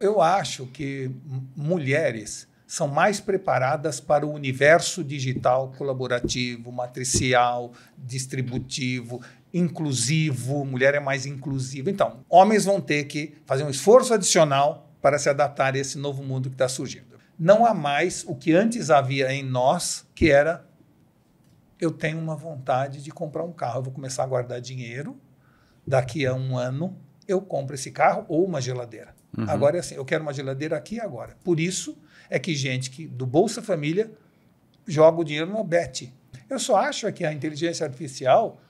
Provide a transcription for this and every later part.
Eu acho que mulheres são mais preparadas para o universo digital colaborativo, matricial, distributivo, inclusivo. Mulher é mais inclusiva. Então, homens vão ter que fazer um esforço adicional para se adaptar a esse novo mundo que está surgindo. Não há mais o que antes havia em nós, que era: eu tenho uma vontade de comprar um carro, eu vou começar a guardar dinheiro, daqui a um ano eu compro esse carro ou uma geladeira. Agora é assim, eu quero uma geladeira aqui e agora. Por isso é que gente do Bolsa Família joga o dinheiro no Bet. Eu só acho que a inteligência artificial,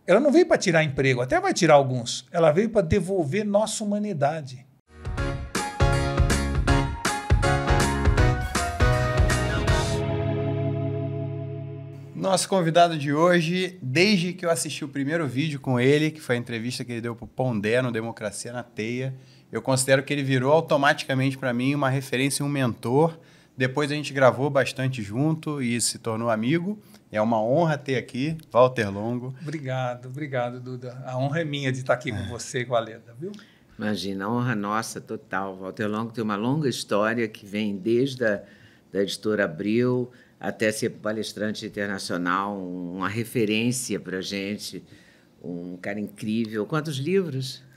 ela não veio para tirar emprego, até vai tirar alguns. Ela veio para devolver nossa humanidade. Nosso convidado de hoje, desde que eu assisti o primeiro vídeo com ele, que foi a entrevista que ele deu para o Pondé no Democracia na Teia, eu considero que ele virou automaticamente para mim uma referência e um mentor. Depois a gente gravou bastante junto e se tornou amigo. É uma honra ter aqui Walter Longo. Obrigado, Duda. A honra é minha de estar aqui com você e com a Leda, viu? Imagina, a honra nossa total. Walter Longo tem uma longa história que vem desde a editora Abril até ser palestrante internacional, uma referência para a gente, um cara incrível. Quantos livros?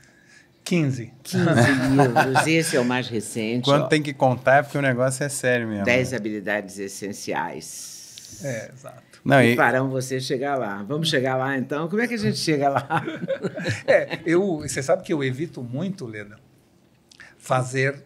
15 livros, esse é o mais recente. Quando tem que contar é porque o negócio é sério mesmo. 10 habilidades essenciais. Exato. Não, e farão você chegar lá. Vamos chegar lá, então? Como é que a gente chega lá? Você sabe que eu evito muito, Leda, fazer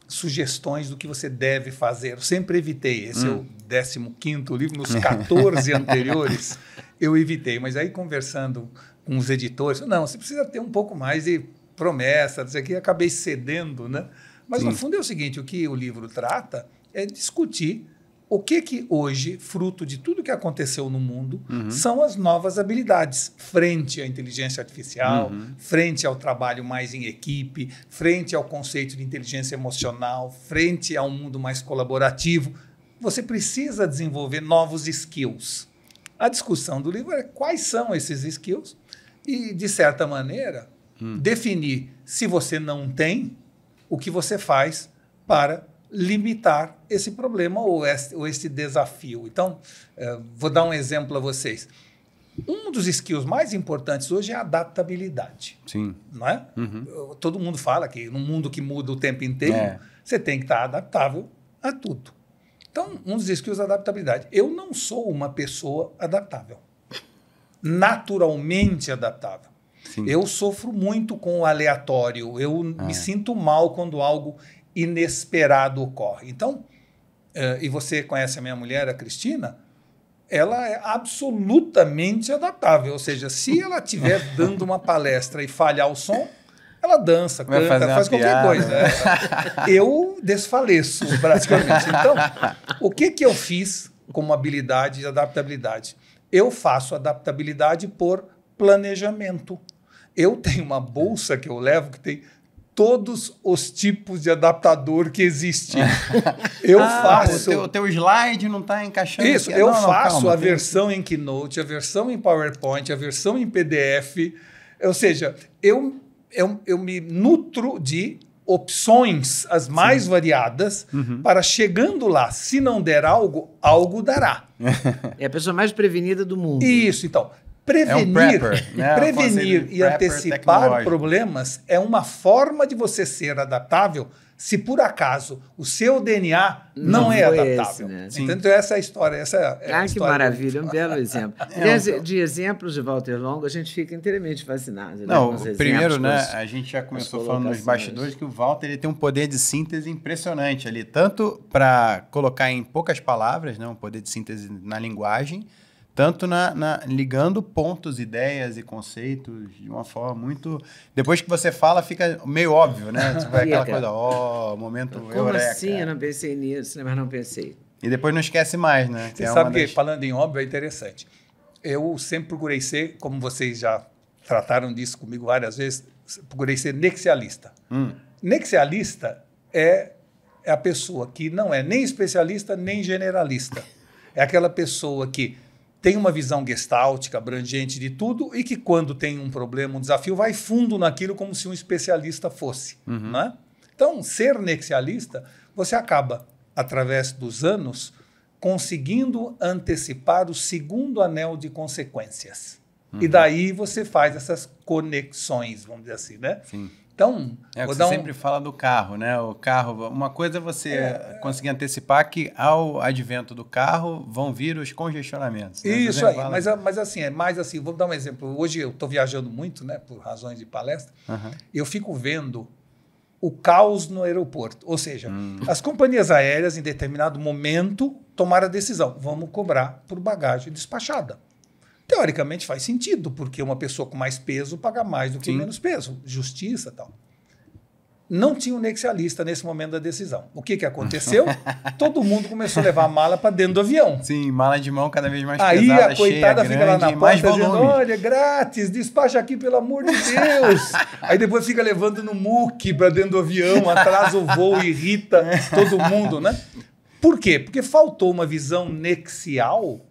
sugestões do que você deve fazer. Eu sempre evitei. Esse é o 15º livro. Nos 14 anteriores, eu evitei. Mas aí, conversando com os editores, não, você precisa ter um pouco mais de promessa, não sei o que, acabei cedendo, né? Mas, no fundo, é o seguinte, o que o livro trata é discutir o que hoje, fruto de tudo que aconteceu no mundo, são as novas habilidades frente à inteligência artificial, frente ao trabalho mais em equipe, frente ao conceito de inteligência emocional, frente a um mundo mais colaborativo. Você precisa desenvolver novos skills. A discussão do livro é quais são esses skills e, de certa maneira, definir, se você não tem, o que você faz para limitar esse problema ou esse desafio. Então, vou dar um exemplo a vocês. Um dos skills mais importantes hoje é a adaptabilidade. Sim. Não é? Todo mundo fala que num mundo que muda o tempo inteiro, você tem que estar adaptável a tudo. Então, um dos skills é a adaptabilidade. Eu não sou uma pessoa adaptável. Naturalmente adaptável. Sim. Eu sofro muito com o aleatório. Eu me sinto mal quando algo inesperado ocorre. Então, e você conhece a minha mulher, a Cristina, ela é absolutamente adaptável. Ou seja, se ela estiver dando uma palestra e falhar o som, ela dança, canta, faz qualquer coisa. Eu desfaleço, praticamente. Então, o que eu fiz como habilidade de adaptabilidade? Eu faço adaptabilidade por planejamento. Eu tenho uma bolsa que eu levo que tem todos os tipos de adaptador que existem. Eu faço... O teu slide não está encaixando. Isso, aqui. Eu faço a versão em Keynote, a versão em PowerPoint, a versão em PDF. Ou seja, eu me nutro de opções as mais variadas para, chegando lá, se não der algo, algo dará. É a pessoa mais prevenida do mundo. Isso, então. Prevenir e antecipar problemas é uma forma de você ser adaptável se por acaso o seu DNA não é adaptável. Esse, né? Então, essa é a história. Que maravilha, um belo exemplo. De exemplos de Walter Longo, a gente fica inteiramente fascinado. Não, primeiro, né, a gente já começou falando nos bastidores que o Walter ele tem um poder de síntese impressionante ali, tanto para colocar em poucas palavras, né, um poder de síntese na linguagem, tanto ligando pontos, ideias e conceitos de uma forma muito... Depois que você fala, fica meio óbvio, né? Tipo, aquela coisa, momento eureka. Como assim? Eu não pensei nisso, mas não pensei. E depois não esquece mais, né? Você sabe que, falando em óbvio, é interessante. Eu sempre procurei ser, como vocês já trataram disso comigo várias vezes, procurei ser nexialista. Nexialista é a pessoa que não é nem especialista, nem generalista. É aquela pessoa que tem uma visão gestáltica, abrangente de tudo, e que quando tem um problema, um desafio, vai fundo naquilo como se um especialista fosse. Né? Então, ser nexialista, você acaba, através dos anos, conseguindo antecipar o segundo anel de consequências. E daí você faz essas conexões, vamos dizer assim, né? Sim. Então, você sempre fala do carro, né? O carro, uma coisa é você conseguir antecipar que ao advento do carro vão vir os congestionamentos. Né? Isso aí, mas assim, é mais assim, vou dar um exemplo. Hoje eu estou viajando muito, né, por razões de palestra, eu fico vendo o caos no aeroporto. Ou seja, as companhias aéreas, em determinado momento, tomaram a decisão, vamos cobrar por bagagem despachada. Teoricamente faz sentido, porque uma pessoa com mais peso paga mais do que menos peso. Justiça e tal. Não tinha um nexialista nesse momento da decisão. O que aconteceu? Todo mundo começou a levar a mala para dentro do avião. Sim, mala de mão cada vez mais pesada, cheia, a coitada grande, fica lá na porta dizendo, olha, grátis, despacha aqui, pelo amor de Deus. Aí depois fica levando no muque para dentro do avião, atrasa o voo, irrita todo mundo, né? Por quê? Porque faltou uma visão nexial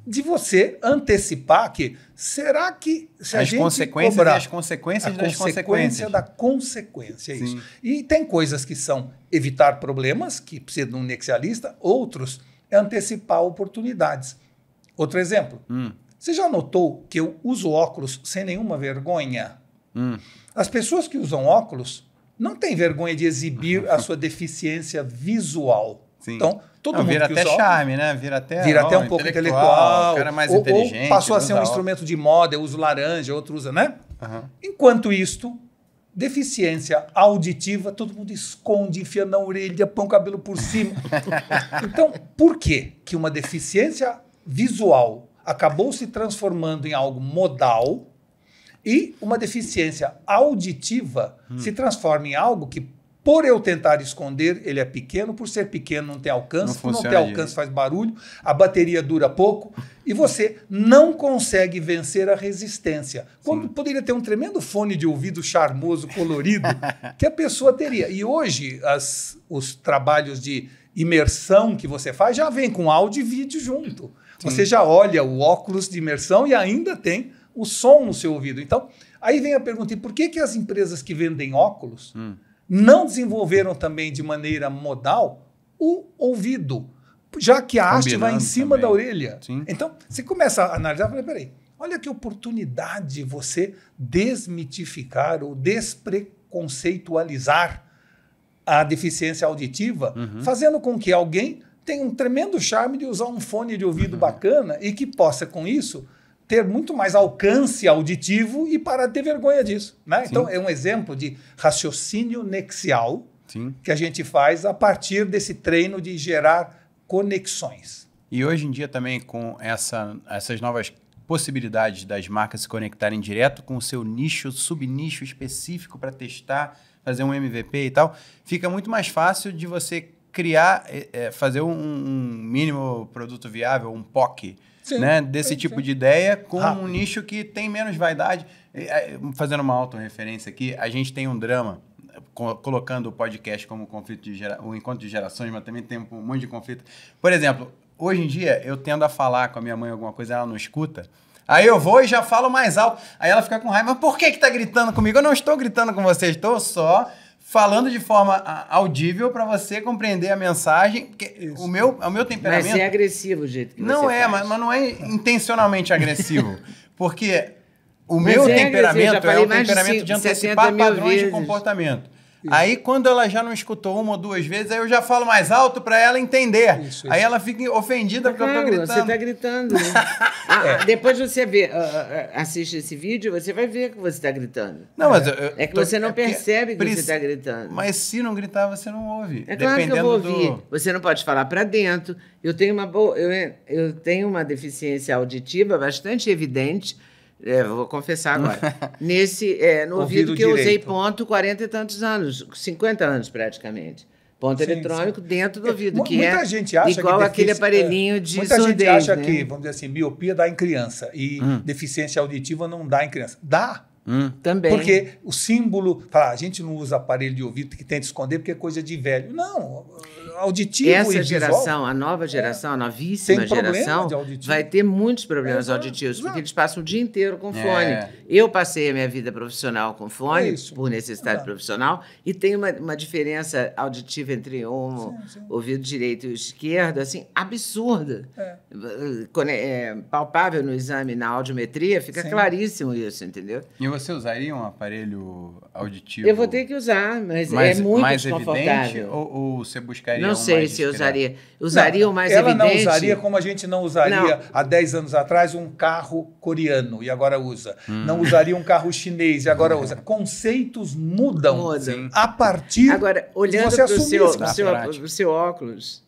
de você antecipar que será que se a gente cobrar as consequências das consequências da consequência, isso. E tem coisas que são evitar problemas, que precisa de um nexialista, outros é antecipar oportunidades. Outro exemplo, você já notou que eu uso óculos sem nenhuma vergonha? As pessoas que usam óculos não têm vergonha de exibir a sua deficiência visual. Sim. Então, todo mundo vira que até usa charme, né? Vira até um pouco intelectual. O cara mais inteligente. Ou passou a ser um instrumento de moda, eu uso laranja, outro usa, né? Enquanto isto, deficiência auditiva, todo mundo esconde, enfia na orelha, põe o cabelo por cima. Então, por quê que uma deficiência visual acabou se transformando em algo modal e uma deficiência auditiva se transforma em algo que, por eu tentar esconder, ele é pequeno, por ser pequeno não tem alcance, por não ter alcance faz barulho, a bateria dura pouco e você não consegue vencer a resistência. Quando poderia ter um tremendo fone de ouvido charmoso, colorido, que a pessoa teria. E hoje os trabalhos de imersão que você faz já vem com áudio e vídeo junto. Você já olha o óculos de imersão e ainda tem o som no seu ouvido. Então, aí vem a pergunta, e por que as empresas que vendem óculos não desenvolveram também de maneira modal o ouvido, já que a haste vai em cima da orelha. Então, você começa a analisar e fala, peraí, olha que oportunidade você desmitificar ou despreconceitualizar a deficiência auditiva, fazendo com que alguém tenha um tremendo charme de usar um fone de ouvido bacana e que possa, com isso, ter muito mais alcance auditivo e parar de ter vergonha disso. Né? Então, é um exemplo de raciocínio nexial que a gente faz a partir desse treino de gerar conexões. E hoje em dia também, com essas novas possibilidades das marcas se conectarem direto com o seu nicho, subnicho específico para testar, fazer um MVP e tal, fica muito mais fácil de você criar, fazer um mínimo produto viável, um POC, né, desse tipo de ideia com um nicho que tem menos vaidade. Fazendo uma autorreferência aqui, a gente tem um drama, colocando o podcast como o encontro de gerações, mas também tem um monte de conflito. Por exemplo, hoje em dia eu tendo a falar com a minha mãe alguma coisa, ela não escuta, aí eu vou e já falo mais alto, aí ela fica com raiva, mas por que tá gritando comigo? Eu não estou gritando com você, estou só falando de forma audível para você compreender a mensagem, porque o meu temperamento... Mas é agressivo o jeito que não você faz. Mas não é intencionalmente agressivo, porque o meu temperamento é um temperamento de antecipar padrões de comportamento. Isso. Aí, quando ela já não escutou uma ou duas vezes, aí eu já falo mais alto para ela entender. Isso. Aí ela fica ofendida porque eu tô gritando. Você tá gritando. Né? Depois você assiste esse vídeo, você vai ver que você está gritando. Não, mas é que você não percebe que você está gritando. Mas se não gritar, você não ouve. É claro que eu vou ouvir. Você não pode falar para dentro. Eu tenho uma deficiência auditiva bastante evidente. Vou confessar agora. No ouvido que eu usei ponto 40 e tantos anos, 50 anos praticamente. Ponto eletrônico dentro do ouvido, que muita gente acha igual aquele aparelhinho de muita surdez. Muita gente acha né? que, vamos dizer assim, miopia dá em criança e deficiência auditiva não dá em criança. Dá, Também. Porque o símbolo... a gente não usa aparelho de ouvido que tenta esconder porque é coisa de velho. Não, auditivo essa e geração, visual, a nova geração, a novíssima geração, vai ter muitos problemas auditivos, porque eles passam o dia inteiro com fone. Eu passei a minha vida profissional com fone, por necessidade profissional, e tem uma diferença auditiva entre ouvido direito e esquerdo, assim, absurda. Quando é palpável no exame, na audiometria, fica claríssimo isso, entendeu? E você usaria um aparelho auditivo? Eu vou ter que usar, mas é muito mais desconfortável. Evidente, ou você buscaria não sei se eu usaria. Usaria o mais ela evidente. Ela não usaria como a gente não usaria há 10 anos atrás um carro coreano e agora usa. Não usaria um carro chinês e agora usa. Conceitos mudam a partir agora, olhando de você assumir o seu óculos,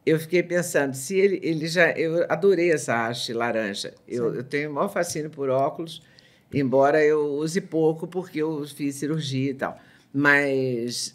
eu fiquei pensando, se ele já... Eu adorei essa haste laranja. Eu tenho o maior fascínio por óculos, embora eu use pouco porque eu fiz cirurgia e tal. Mas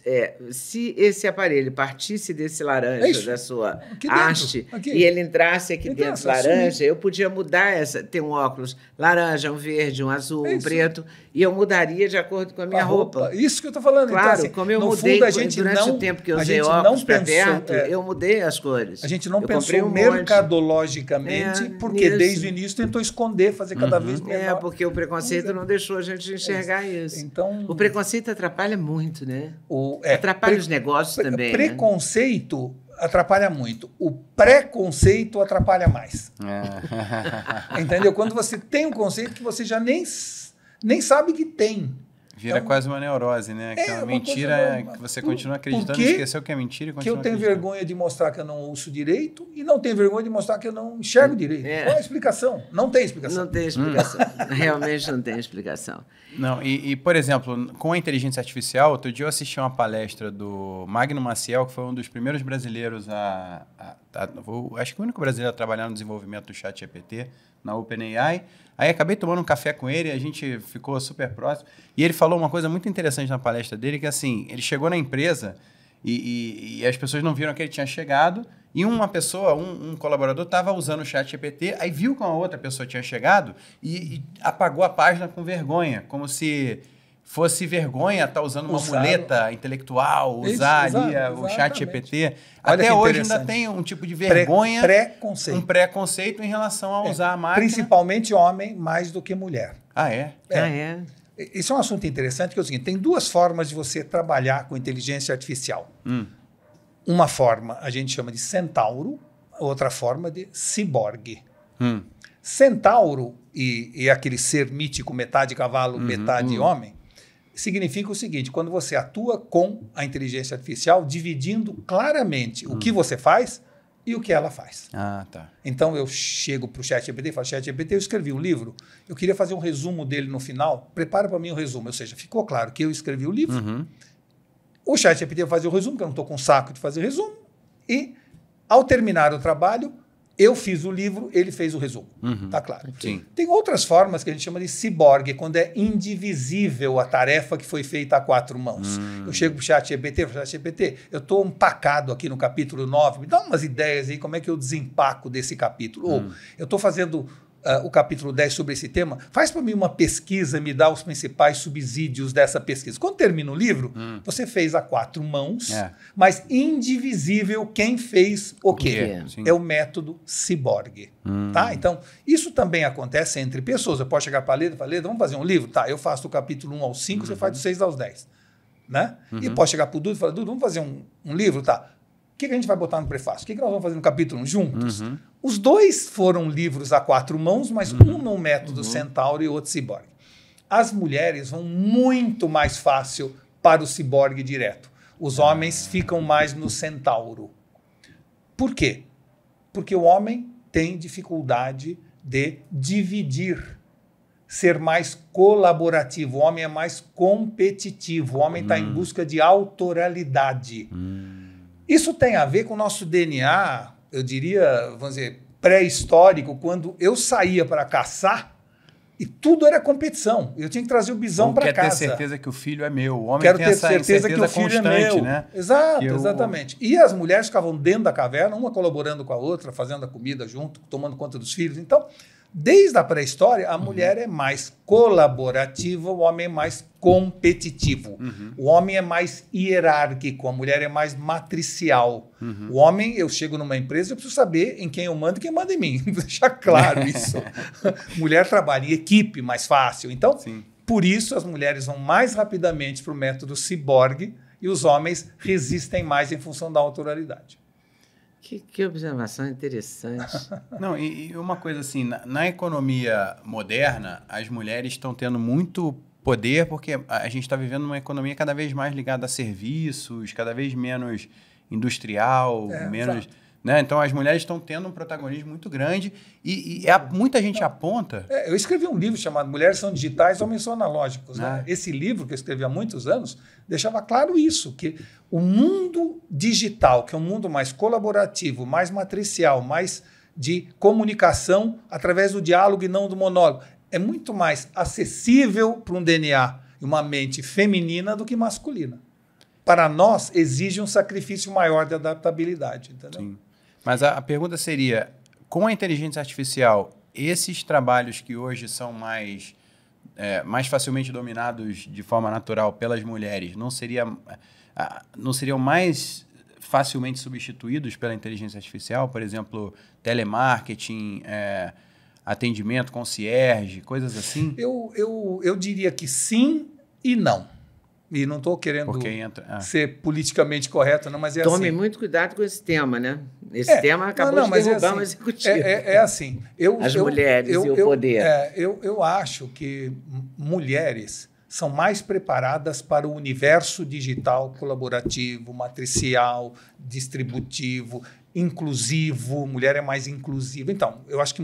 se esse aparelho partisse desse laranja da sua haste e ele entrasse aqui dentro laranja, eu podia mudar ter um óculos laranja, um verde, um azul, um preto, e eu mudaria de acordo com a minha roupa. Isso que eu estou falando. Claro, então, assim, como eu mudei durante o tempo que eu usei óculos para perto, eu mudei as cores. A gente não pensou mercadologicamente, porque desde o início tentou esconder, fazer cada vez melhor. Porque o preconceito não deixou a gente enxergar isso. Então, o preconceito atrapalha muito, né? Atrapalha os negócios também. Preconceito atrapalha muito. O preconceito atrapalha mais. Entendeu? Quando você tem um conceito que você já nem sabe que tem. Vira quase uma neurose, né? Aquela mentira que você continua acreditando, esqueceu que é mentira e continua acreditando. Que eu tenho vergonha de mostrar que eu não ouço direito e não tenho vergonha de mostrar que eu não enxergo direito. Qual é a explicação? Não tem explicação. Não tem explicação. Realmente não tem explicação. Não, por exemplo, com a inteligência artificial, outro dia eu assisti uma palestra do Magno Maciel, que foi um dos primeiros brasileiros acho que o único brasileiro a trabalhar no desenvolvimento do ChatGPT na OpenAI. Aí acabei tomando um café com ele, a gente ficou super próximo. E ele falou uma coisa muito interessante na palestra dele, que assim, ele chegou na empresa e as pessoas não viram que ele tinha chegado, e uma pessoa, um colaborador, estava usando o ChatGPT, aí viu que uma outra pessoa tinha chegado e apagou a página com vergonha, como se fosse vergonha estar usando uma muleta intelectual, usar o ChatGPT. Até hoje ainda tem um tipo de vergonha, um preconceito em relação a usar a máquina. Principalmente homem mais do que mulher. É. Isso é um assunto interessante, que é o seguinte, tem duas formas de você trabalhar com inteligência artificial. Uma forma a gente chama de centauro, outra forma de ciborgue. Centauro e aquele ser mítico, metade cavalo, metade homem, significa o seguinte, quando você atua com a inteligência artificial, dividindo claramente o que você faz e o que ela faz. Então, eu chego para o ChatGPT e falo, ChatGPT, eu escrevi um livro, eu queria fazer um resumo dele no final, prepara para mim o resumo. Ou seja, ficou claro que eu escrevi o livro, o ChatGPT vai fazer o resumo, porque eu não estou com saco de fazer resumo, e, ao terminar o trabalho, eu fiz o livro, ele fez o resumo. Tá claro? Sim. Tem outras formas que a gente chama de ciborgue, quando é indivisível a tarefa que foi feita a 4 mãos. Eu chego para o ChatGPT, eu estou empacado aqui no capítulo 9, me dá umas ideias aí, como é que eu desempaco desse capítulo. Ou eu estou fazendo o capítulo 10 sobre esse tema, faz para mim uma pesquisa, me dá os principais subsídios dessa pesquisa. Quando termina o livro, você fez a 4 mãos, mas indivisível quem fez o quê? É o método ciborgue. Tá? Então, isso também acontece entre pessoas. Eu posso chegar para a Leda e falar, Leda, vamos fazer um livro? Tá, eu faço do capítulo 1 ao 5, você faz do 6 aos 10. Né? E posso chegar para o Dudu e falar, Dudu, vamos fazer um livro? Tá. O que a gente vai botar no prefácio? O que nós vamos fazer no capítulo 1 juntos? Os dois foram livros a 4 mãos, mas um no método centauro e outro ciborgue. As mulheres vão muito mais fácil para o ciborgue direto. Os homens ficam mais no centauro. Por quê? Porque o homem tem dificuldade de dividir, ser mais colaborativo. O homem é mais competitivo. O homem está em busca de autoralidade. Isso tem a ver com o nosso DNA, eu diria, vamos dizer, pré-histórico, quando eu saía para caçar e tudo era competição. Eu tinha que trazer o bisão para casa. Quer ter certeza que o filho é meu. O homem Quero tem ter essa certeza que o filho é meu. Né? Exato, exatamente. E as mulheres ficavam dentro da caverna, uma colaborando com a outra, fazendo a comida junto, tomando conta dos filhos. Então, Desde a pré-história, a mulher é mais colaborativa, o homem é mais competitivo. O homem é mais hierárquico, a mulher é mais matricial. O homem, eu chego numa empresa, eu preciso saber em quem eu mando e quem manda em mim. Deixar claro isso. Mulher trabalha em equipe mais fácil. Então, por isso, as mulheres vão mais rapidamente para o método ciborgue e os homens resistem mais em função da autoralidade. Que observação interessante. Não, e uma coisa assim, na economia moderna, as mulheres estão tendo muito poder porque a gente está vivendo uma economia cada vez mais ligada a serviços, cada vez menos industrial, menos... Né? Então, as mulheres estão tendo um protagonismo muito grande e muita gente aponta... Eu escrevi um livro chamado Mulheres São Digitais, Homens São Analógicos. Né? Esse livro, que eu escrevi há muitos anos, deixava claro isso, que o mundo digital, que é um mundo mais colaborativo, mais matricial, mais de comunicação através do diálogo e não do monólogo, é muito mais acessível para um DNA e uma mente feminina do que masculina. Para nós, exige um sacrifício maior de adaptabilidade. Entendeu? Sim. Mas a pergunta seria, com a inteligência artificial, esses trabalhos que hoje são mais facilmente dominados de forma natural pelas mulheres, não seriam mais facilmente substituídos pela inteligência artificial? Por exemplo, telemarketing, atendimento, concierge, coisas assim? Eu diria que sim e não. E não estou querendo ser politicamente correto, não, mas é Tome assim. muito cuidado com esse tema, né? Esse tema acabou de derrubar um executivo. É assim. As mulheres e o poder. Eu acho que mulheres são mais preparadas para o universo digital colaborativo, matricial, distributivo, inclusivo. Mulher é mais inclusiva. Então, eu acho que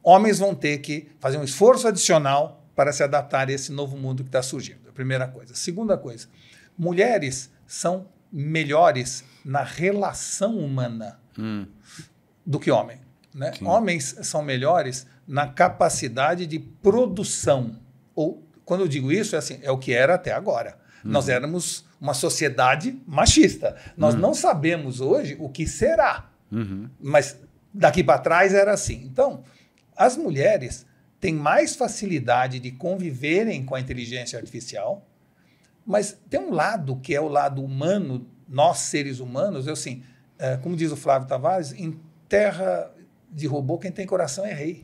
homens vão ter que fazer um esforço adicional para se adaptar a esse novo mundo que está surgindo. A primeira coisa. Segunda coisa, mulheres são melhores na relação humana do que homem. Né? Homens são melhores na capacidade de produção. Ou, quando eu digo isso, é o que era até agora. Nós éramos uma sociedade machista. Nós não sabemos hoje o que será. Mas daqui para trás era assim. Então, as mulheres têm mais facilidade de conviverem com a inteligência artificial, mas tem um lado que é o lado humano, nós seres humanos, como diz o Flávio Tavares, em terra de robô quem tem coração é rei.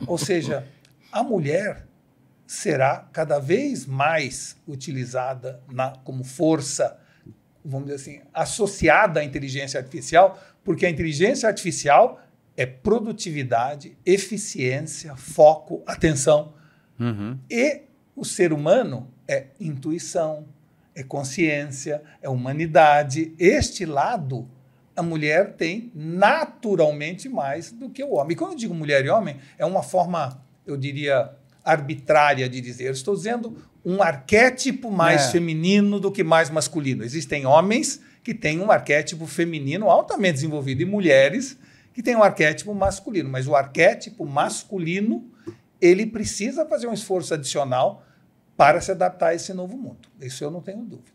Ou seja, a mulher será cada vez mais utilizada como força, vamos dizer assim, associada à inteligência artificial, porque a inteligência artificial é produtividade, eficiência, foco, atenção. E o ser humano é intuição, é consciência, é humanidade. Este lado, a mulher tem naturalmente mais do que o homem. E quando eu digo mulher e homem, é uma forma, eu diria, arbitrária de dizer. Eu estou dizendo um arquétipo mais feminino do que mais masculino. Existem homens que têm um arquétipo feminino altamente desenvolvido e mulheres que tem um arquétipo masculino, mas o arquétipo masculino, ele precisa fazer um esforço adicional para se adaptar a esse novo mundo. Isso eu não tenho dúvida.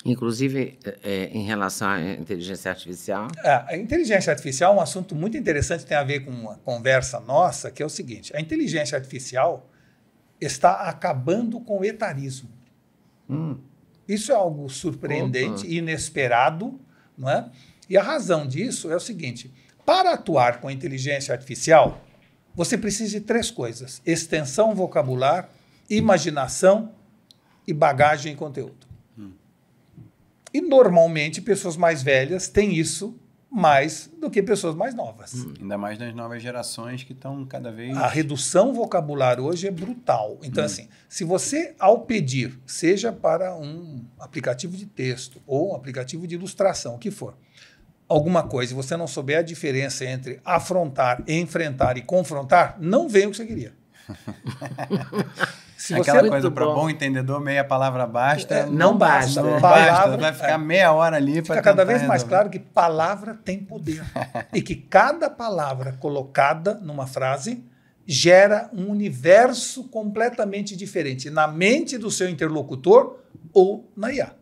Inclusive, em relação à inteligência artificial? A inteligência artificial é um assunto muito interessante, tem a ver com uma conversa nossa, que é o seguinte, a inteligência artificial está acabando com o etarismo. Isso é algo surpreendente, inesperado, não é? E a razão disso é o seguinte, para atuar com a inteligência artificial, você precisa de 3 coisas: extensão vocabular, imaginação e bagagem e conteúdo. E, normalmente, pessoas mais velhas têm isso mais do que pessoas mais novas. Ainda mais nas novas gerações que estão cada vez... A redução vocabular hoje é brutal. Então, assim, se você, ao pedir, seja para um aplicativo de texto ou um aplicativo de ilustração, o que for, alguma coisa, e você não souber a diferença entre afrontar, enfrentar e confrontar, não vem o que você queria. Se aquela coisa para bom entendedor, meia palavra basta. Não basta. Não basta, vai ficar meia hora ali para fica cada vez mais claro que palavra tem poder. E que cada palavra colocada numa frase gera um universo completamente diferente na mente do seu interlocutor ou na IA.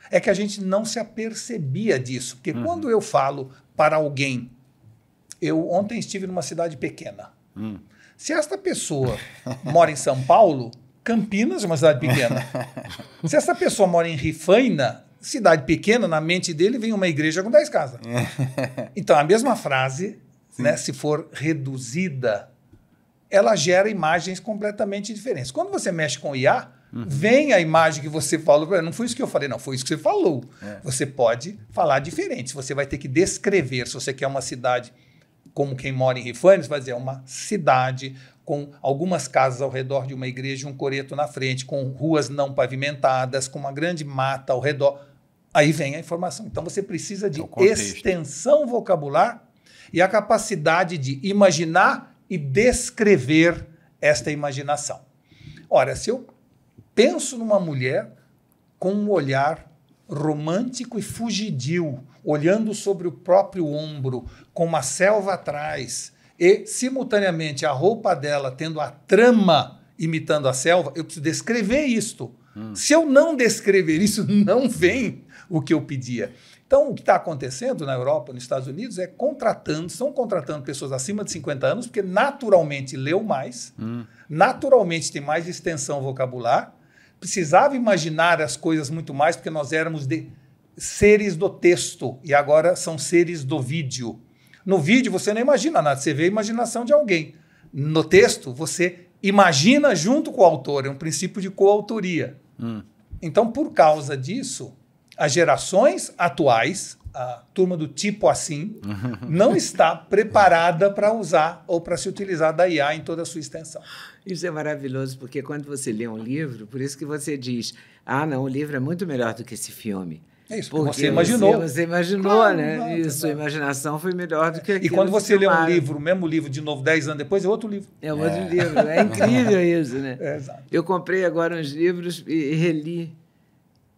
É que a gente não se apercebia disso. Porque quando eu falo para alguém... Ontem estive numa cidade pequena, Se esta pessoa mora em São Paulo, Campinas é uma cidade pequena. Se essa pessoa mora em Rifaina, cidade pequena, na mente dele vem uma igreja com 10 casas. Então, a mesma frase, né, se for reduzida, ela gera imagens completamente diferentes. Quando você mexe com IA, vem a imagem que você falou. Não foi isso que eu falei, não. Foi isso que você falou. Você pode falar diferente. Você vai ter que descrever. Se você quer uma cidade como quem mora em Rifaina, você vai dizer uma cidade com algumas casas ao redor de uma igreja, um coreto na frente, com ruas não pavimentadas, com uma grande mata ao redor. Aí vem a informação. Então, você precisa de extensão vocabular e a capacidade de imaginar e descrever esta imaginação. Ora, se eu penso numa mulher com um olhar romântico e fugidio, olhando sobre o próprio ombro, com uma selva atrás, e, simultaneamente, a roupa dela tendo a trama imitando a selva, eu preciso descrever isto. Se eu não descrever isso, não vem o que eu pedia. Então, o que está acontecendo na Europa, nos Estados Unidos, estão contratando pessoas acima de 50 anos, porque naturalmente leu mais, naturalmente tem mais extensão vocabular, precisava imaginar as coisas muito mais, porque nós éramos seres do texto, e agora são seres do vídeo. No vídeo, você não imagina nada, você vê a imaginação de alguém. No texto, você imagina junto com o autor, é um princípio de coautoria. Então, por causa disso, as gerações atuais, a turma do tipo assim, não está preparada para usar ou para se utilizar da IA em toda a sua extensão. Isso é maravilhoso, porque quando você lê um livro, por isso que você diz, não, o livro é muito melhor do que esse filme. É isso, porque você imaginou. Você imaginou, claro, né? E sua imaginação foi melhor do que aquilo. E quando você lê um livro, o mesmo livro, de novo, 10 anos depois, é outro livro. É outro livro. É incrível isso, né? Exato. Eu comprei agora uns livros e reli.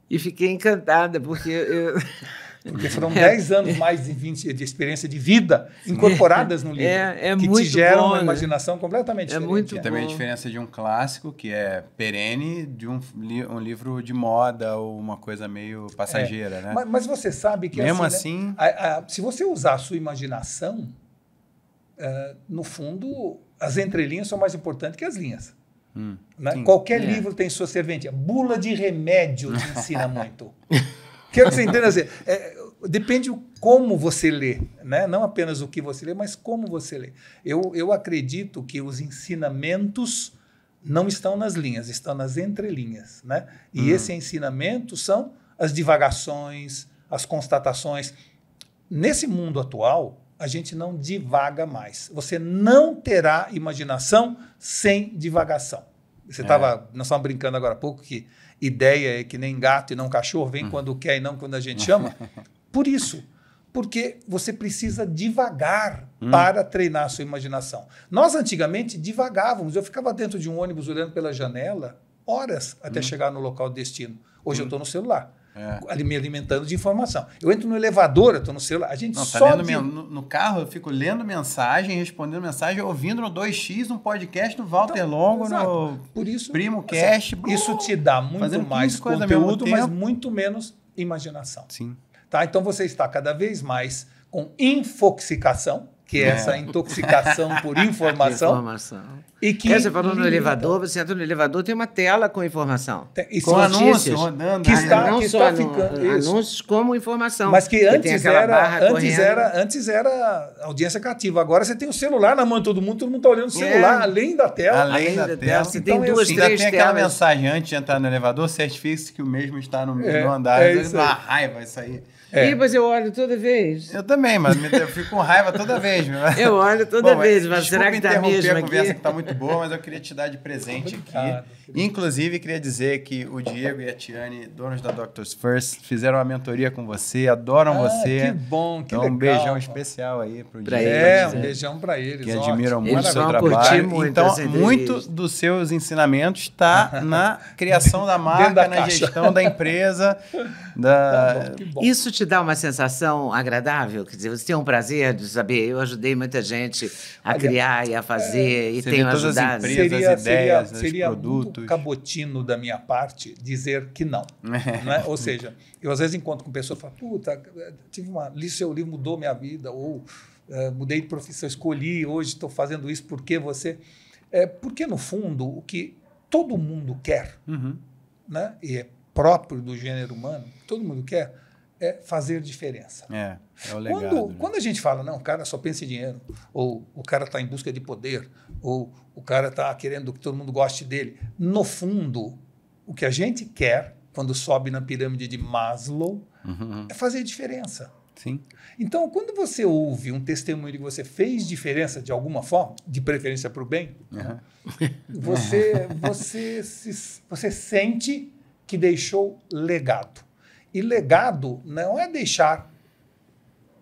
E fiquei encantada, porque Porque foram 10 anos mais de 20 de experiência de vida incorporadas no livro. Que muito te geram bom, uma imaginação completamente diferente. Muito e também a diferença de um clássico, que é perene, de um livro de moda ou uma coisa meio passageira, né? Mas você sabe que mesmo assim, né, se você usar a sua imaginação, no fundo, as entrelinhas são mais importantes que as linhas. Né? Qualquer livro tem sua serventia. Bula de remédio te ensina muito. Quero que você entenda assim, depende como você lê, né? Não apenas o que você lê, mas como você lê. Eu acredito que os ensinamentos não estão nas linhas, estão nas entrelinhas, né? E esse ensinamento são as divagações, as constatações. Nesse mundo atual, a gente não divaga mais. Você não terá imaginação sem divagação. Nós estávamos brincando agora há pouco que ideia é que nem gato e não cachorro, vem quando quer e não quando a gente chama. Por isso, porque você precisa divagar para treinar a sua imaginação. Nós, antigamente, divagávamos. Eu ficava dentro de um ônibus olhando pela janela horas até chegar no local de destino. Hoje eu estou no celular. Me alimentando de informação. Eu entro no elevador, eu estou no celular. A gente no carro, eu fico lendo mensagem, respondendo mensagem, ouvindo no 2x, um podcast do Walter Longo, no Por isso, Primo Cast. Isso te dá muito mais conteúdo, mas muito menos imaginação. Sim. Tá? Então você está cada vez mais com infoxicação, que é essa intoxicação por informação. E que você falou no elevador, você entra no elevador, tem uma tela com informação. Com anúncios rodando. Que está ficando. Anúncios como informação. Mas que antes era audiência cativa. Agora você tem o celular na mão de todo mundo está olhando o celular, além da tela. Além da tela. Você tem duas, três telas. Tem aquela mensagem antes de entrar no elevador, certifique-se que o mesmo está no andar. Uma raiva isso aí. Mas eu olho toda vez. Eu também, mas eu fico com raiva toda vez. Eu olho toda vez, mas será que está mesmo aqui? A conversa que está muito boa, mas eu queria te dar de presente aqui. Inclusive, queria dizer que o Diego e a Tiane, donos da Doctors First, fizeram uma mentoria com você, adoram você. Que bom, que legal. Um beijão especial aí pro Diego. Um beijão para eles. Que admiram muito o seu trabalho. Então, muito dos seus ensinamentos está na criação da marca, na gestão da empresa. Que bom. Isso te dá uma sensação agradável? Quer dizer, você tem um prazer de saber, eu ajudei muita gente a criar e a fazer e tenho ajudado. Seria muito cabotino da minha parte dizer que não. Né? Ou seja, eu às vezes encontro com pessoas e falo, puta, li seu livro, mudou minha vida, ou mudei de profissão, escolhi, hoje estou fazendo isso porque você... porque, no fundo, o que todo mundo quer, né? E é próprio do gênero humano, todo mundo quer, é fazer diferença. É o legado. Quando a gente fala, não, o cara só pensa em dinheiro, ou o cara está em busca de poder, ou o cara está querendo que todo mundo goste dele, no fundo, o que a gente quer, quando sobe na pirâmide de Maslow, é fazer diferença. Sim. Então, quando você ouve um testemunho de que você fez diferença de alguma forma, de preferência para o bem, você sente que deixou legado. E legado não é deixar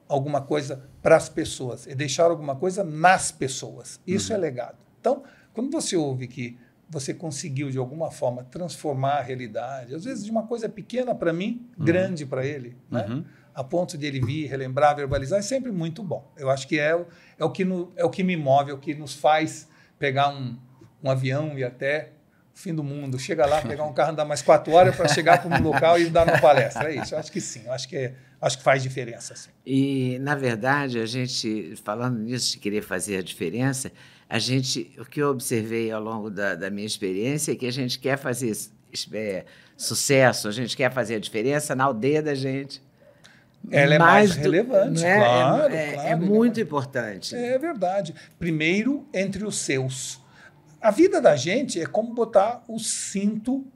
alguma coisa para as pessoas, é deixar alguma coisa nas pessoas. Isso é legado. Então, quando você ouve que você conseguiu, de alguma forma, transformar a realidade, às vezes de uma coisa pequena para mim, grande para ele, né? A ponto de ele vir, relembrar, verbalizar, é sempre muito bom. Eu acho que é o que me move, é o que nos faz pegar um avião e até o fim do mundo. Chega lá, pegar um carro, andar mais 4 horas para chegar para um local e dar uma palestra. É isso, eu acho que sim, eu acho que faz diferença. Sim. E, na verdade, a gente, falando nisso de querer fazer a diferença, o que eu observei ao longo da minha experiência é que a gente quer fazer sucesso, a gente quer fazer a diferença na aldeia da gente. Ela é mais relevante, né? claro. É muito importante. É verdade. Primeiro, entre os seus. A vida da gente é como botar o cinto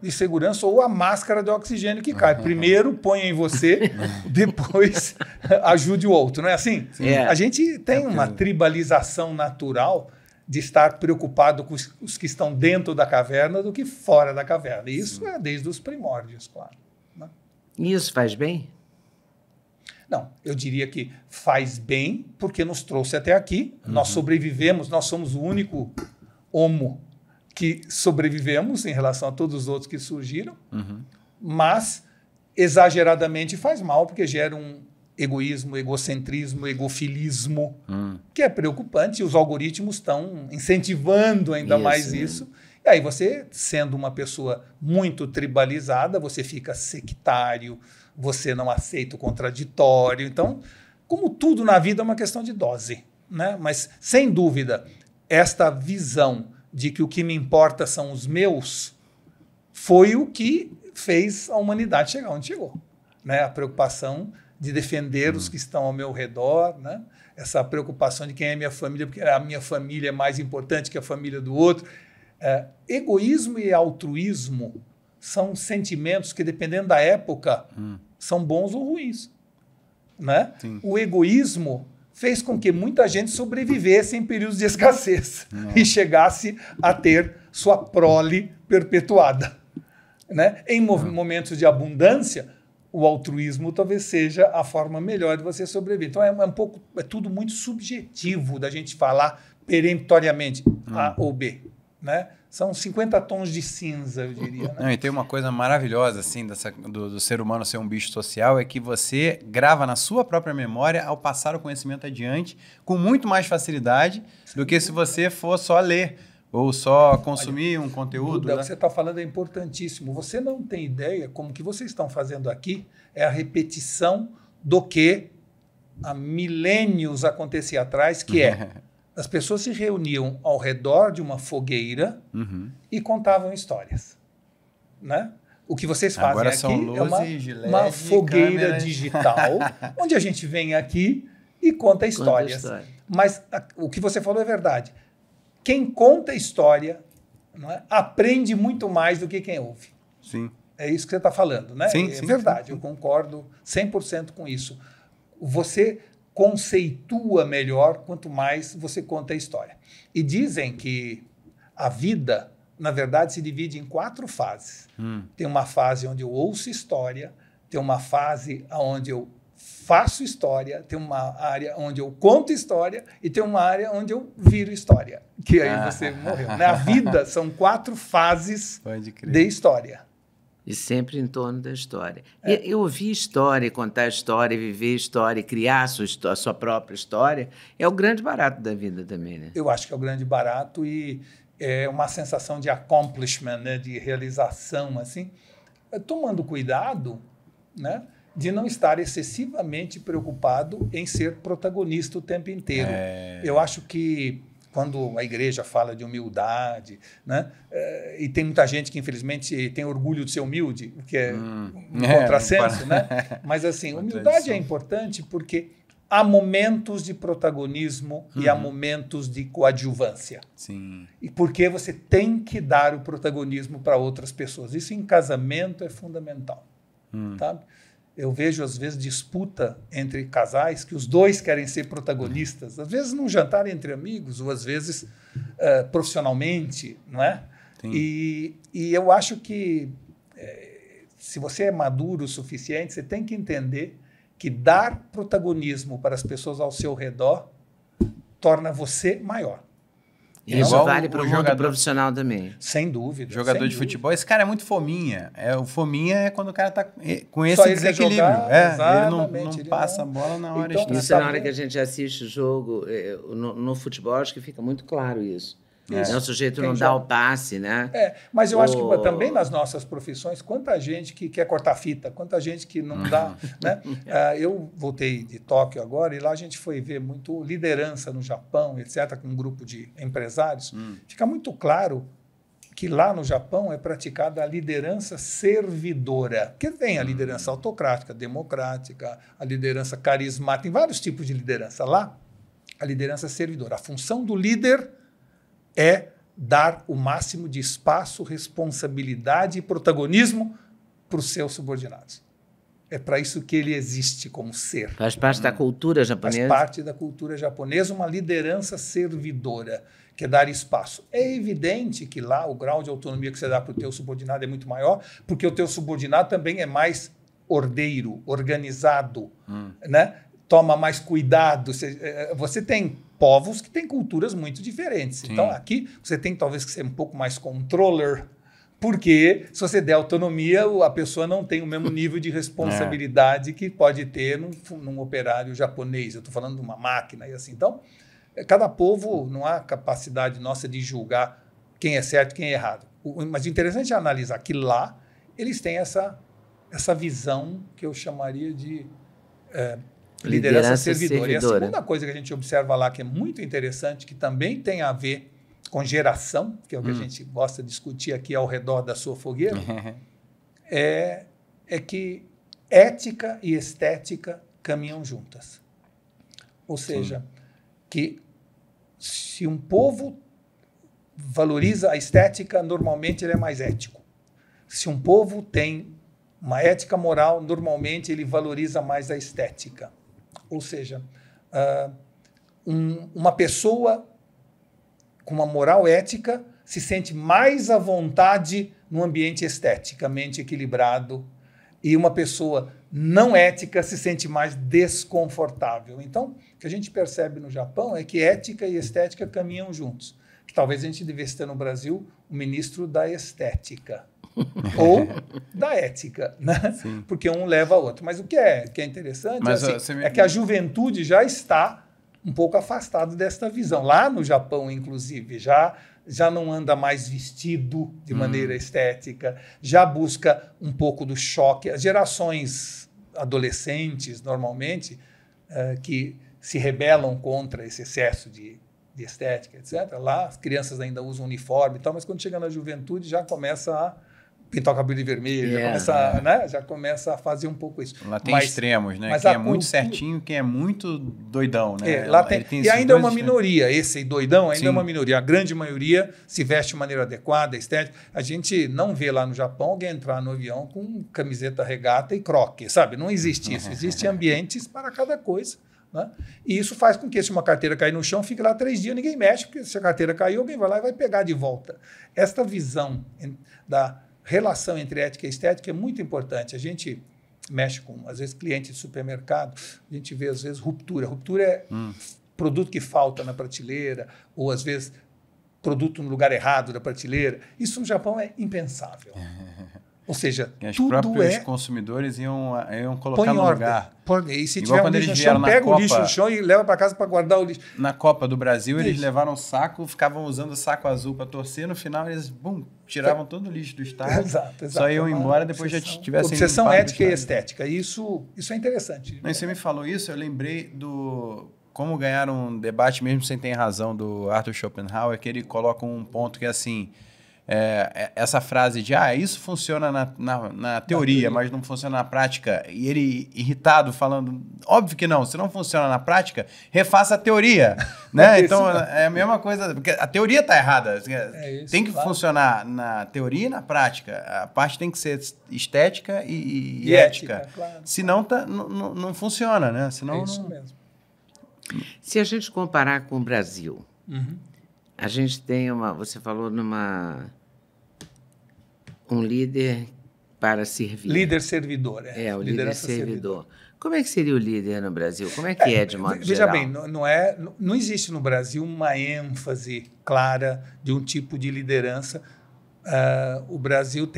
de segurança ou a máscara de oxigênio que cai. Primeiro põe em você, depois ajude o outro. Não é assim? A gente tem uma tribalização natural de estar preocupado com os que estão dentro da caverna do que fora da caverna. E isso é desde os primórdios, claro. Né? E isso faz bem? Não, eu diria que faz bem porque nos trouxe até aqui. Nós sobrevivemos, nós somos o único homo que sobrevivemos em relação a todos os outros que surgiram, mas exageradamente faz mal porque gera um egoísmo, egocentrismo, egofilismo, que é preocupante, e os algoritmos estão incentivando ainda mais isso. E aí você, sendo uma pessoa muito tribalizada, você fica sectário, você não aceita o contraditório. Então, como tudo na vida é uma questão de dose, né? Mas, sem dúvida, esta visão de que o que me importa são os meus foi o que fez a humanidade chegar onde chegou, né? A preocupação de defender os que estão ao meu redor, né? Essa preocupação de quem é minha família, porque a minha família é mais importante que a família do outro. Egoísmo e altruísmo são sentimentos que, dependendo da época, são bons ou ruins, né? O egoísmo fez com que muita gente sobrevivesse em períodos de escassez e chegasse a ter sua prole perpetuada, né? Em momentos de abundância, o altruísmo talvez seja a forma melhor de você sobreviver. Então, é tudo muito subjetivo da gente falar peremptoriamente A ou B, né? São 50 tons de cinza, eu diria. Né? Não, e tem uma coisa maravilhosa assim do ser humano ser um bicho social, é que você grava na sua própria memória ao passar o conhecimento adiante com muito mais facilidade do que se você for só ler ou só consumir um conteúdo. Duda, né? Você está falando é importantíssimo. Você não tem ideia como o que vocês estão fazendo aqui é a repetição do que há milênios acontecia atrás, que é... As pessoas se reuniam ao redor de uma fogueira e contavam histórias, né? O que vocês fazem agora aqui são luzes, é uma fogueira câmeras. digital, onde a gente vem aqui e conta histórias. Mas o que você falou é verdade. Quem conta história, não é, aprende muito mais do que quem ouve. Sim. É isso que você está falando, né? Sim, é verdade, sim. Eu concordo 100% com isso. Você conceitua melhor quanto mais você conta a história. E dizem que a vida, na verdade, se divide em 4 fases. Tem uma fase onde eu ouço história, tem uma fase onde eu faço história, tem uma área onde eu conto história e tem uma área onde eu viro história, que aí você morreu. Na vida, são 4 fases de história. E sempre em torno da história. Eu ouvir história, contar história, viver história, criar a sua própria história, é o grande barato da vida também, né? Eu acho que é o grande barato e é uma sensação de accomplishment, né? De realização, assim. Tomando cuidado, né? de não estar excessivamente preocupado em ser protagonista o tempo inteiro. Eu acho que quando a igreja fala de humildade, né? E tem muita gente que, infelizmente, tem orgulho de ser humilde, o que é um contrassenso, né? Mas, assim, humildade é importante porque há momentos de protagonismo e há momentos de coadjuvância. Sim. E porque você tem que dar o protagonismo para outras pessoas. Isso em casamento é fundamental, sabe? Eu vejo, às vezes, disputa entre casais que os dois querem ser protagonistas, às vezes num jantar entre amigos, ou às vezes profissionalmente, não é? E eu acho que se você é maduro o suficiente, você tem que entender que dar protagonismo para as pessoas ao seu redor torna você maior. Isso vale para o mundo profissional também. Sem dúvida. Jogador de futebol, esse cara é muito fominha. O fominha é quando o cara está com esse Só ele desequilíbrio. Jogar, ele não passa a bola na hora. Então, isso na hora que a gente assiste o jogo, no futebol, acho que fica muito claro isso. O sujeito não dá o passe, né? Mas eu acho que também nas nossas profissões, quanta gente que quer cortar fita, quanta gente que não dá, né? Eu voltei de Tóquio agora e lá a gente foi ver muito liderança no Japão, etc., com um grupo de empresários. Fica muito claro que lá no Japão é praticada a liderança servidora, porque tem a liderança autocrática, democrática, a liderança carismática, tem vários tipos de liderança. Lá, a liderança servidora. A função do líder é dar o máximo de espaço, responsabilidade e protagonismo para os seus subordinados. É para isso que ele existe como ser. Faz parte da cultura japonesa? Faz parte da cultura japonesa, uma liderança servidora, que é dar espaço. É evidente que lá o grau de autonomia que você dá para o teu subordinado é muito maior, porque o teu subordinado também é mais ordeiro, organizado, né? Toma mais cuidado. Você tem povos que têm culturas muito diferentes. Sim. Então, aqui você tem talvez que ser um pouco mais controller, porque se você der autonomia, a pessoa não tem o mesmo nível de responsabilidade que pode ter num operário japonês. Eu estou falando de uma máquina e assim. Então, cada povo não há capacidade nossa de julgar quem é certo e quem é errado. Mas o interessante é analisar que lá eles têm essa visão que eu chamaria de liderança servidora. E a segunda coisa que a gente observa lá, que é muito interessante, que também tem a ver com geração, que é o que a gente gosta de discutir aqui ao redor da sua fogueira, é que ética e estética caminham juntas. Ou seja, que se um povo valoriza a estética, normalmente ele é mais ético. Se um povo tem uma ética moral, normalmente ele valoriza mais a estética. Ou seja, uma pessoa com uma moral ética se sente mais à vontade num ambiente esteticamente equilibrado e uma pessoa não ética se sente mais desconfortável. Então, o que a gente percebe no Japão é que ética e estética caminham juntos. Que talvez a gente devesse ter no Brasil o ministro da estética. Ou da ética, né? Sim. Porque um leva ao outro. Mas o que é interessante é que a juventude já está um pouco afastada desta visão. Lá no Japão, inclusive, já não anda mais vestido de maneira estética, já busca um pouco do choque. As gerações adolescentes, normalmente, que se rebelam contra esse excesso de estética, etc. Lá as crianças ainda usam uniforme e tal, mas quando chega na juventude já começa a pintar o cabelo de vermelho, já começa a fazer um pouco isso. Lá tem extremos, né? Quem é muito certinho, quem é muito doidão, né? Lá tem e ainda é uma minoria, esse doidão ainda é uma minoria. A grande maioria se veste de maneira adequada, estética. A gente não vê lá no Japão alguém entrar no avião com camiseta regata e croque, sabe? Não existe isso. Existem ambientes para cada coisa. Né? E isso faz com que, se uma carteira cair no chão, fique lá 3 dias, ninguém mexe, porque se a carteira caiu, alguém vai lá e vai pegar de volta. Esta visão da relação entre ética e estética é muito importante. A gente mexe com, às vezes, clientes de supermercado, a gente vê, às vezes, ruptura. Ruptura é produto que falta na prateleira, ou, às vezes, produto no lugar errado da prateleira. Isso no Japão é impensável. Ou seja, que os tudo próprios consumidores iam colocar põe no ordem. lugar. E se Igual tiver quando um lixo eles no vieram chão, na pega o Copa, lixo no chão e leva para casa para guardar o lixo. Na Copa do Brasil, eles Isso. levaram o saco, ficavam usando o saco azul para torcer, no final eles, tiravam todo o lixo do estádio. Exato. Só iam embora depois já tivessem obsessão limpado ética o e estádio. estética. Isso é interessante. Mas você me falou isso, eu lembrei do... Como ganhar um debate, mesmo sem ter razão, do Arthur Schopenhauer, que ele coloca um ponto que é assim... essa frase de isso funciona na teoria, mas não funciona na prática, e ele irritado falando, óbvio que não, se não funciona na prática, refaça a teoria, né? Então é a mesma coisa, porque a teoria está errada, tem que funcionar na teoria e na prática, a parte tem que ser estética e ética, claro. Senão não funciona, né? Senão é isso mesmo. Se a gente comparar com o Brasil, a gente tem você falou um líder para servir. Líder servidor. O líder servidor. Como é que seria o líder no Brasil? Como é que de modo geral? Veja bem, não existe no Brasil uma ênfase clara de um tipo de liderança. O Brasil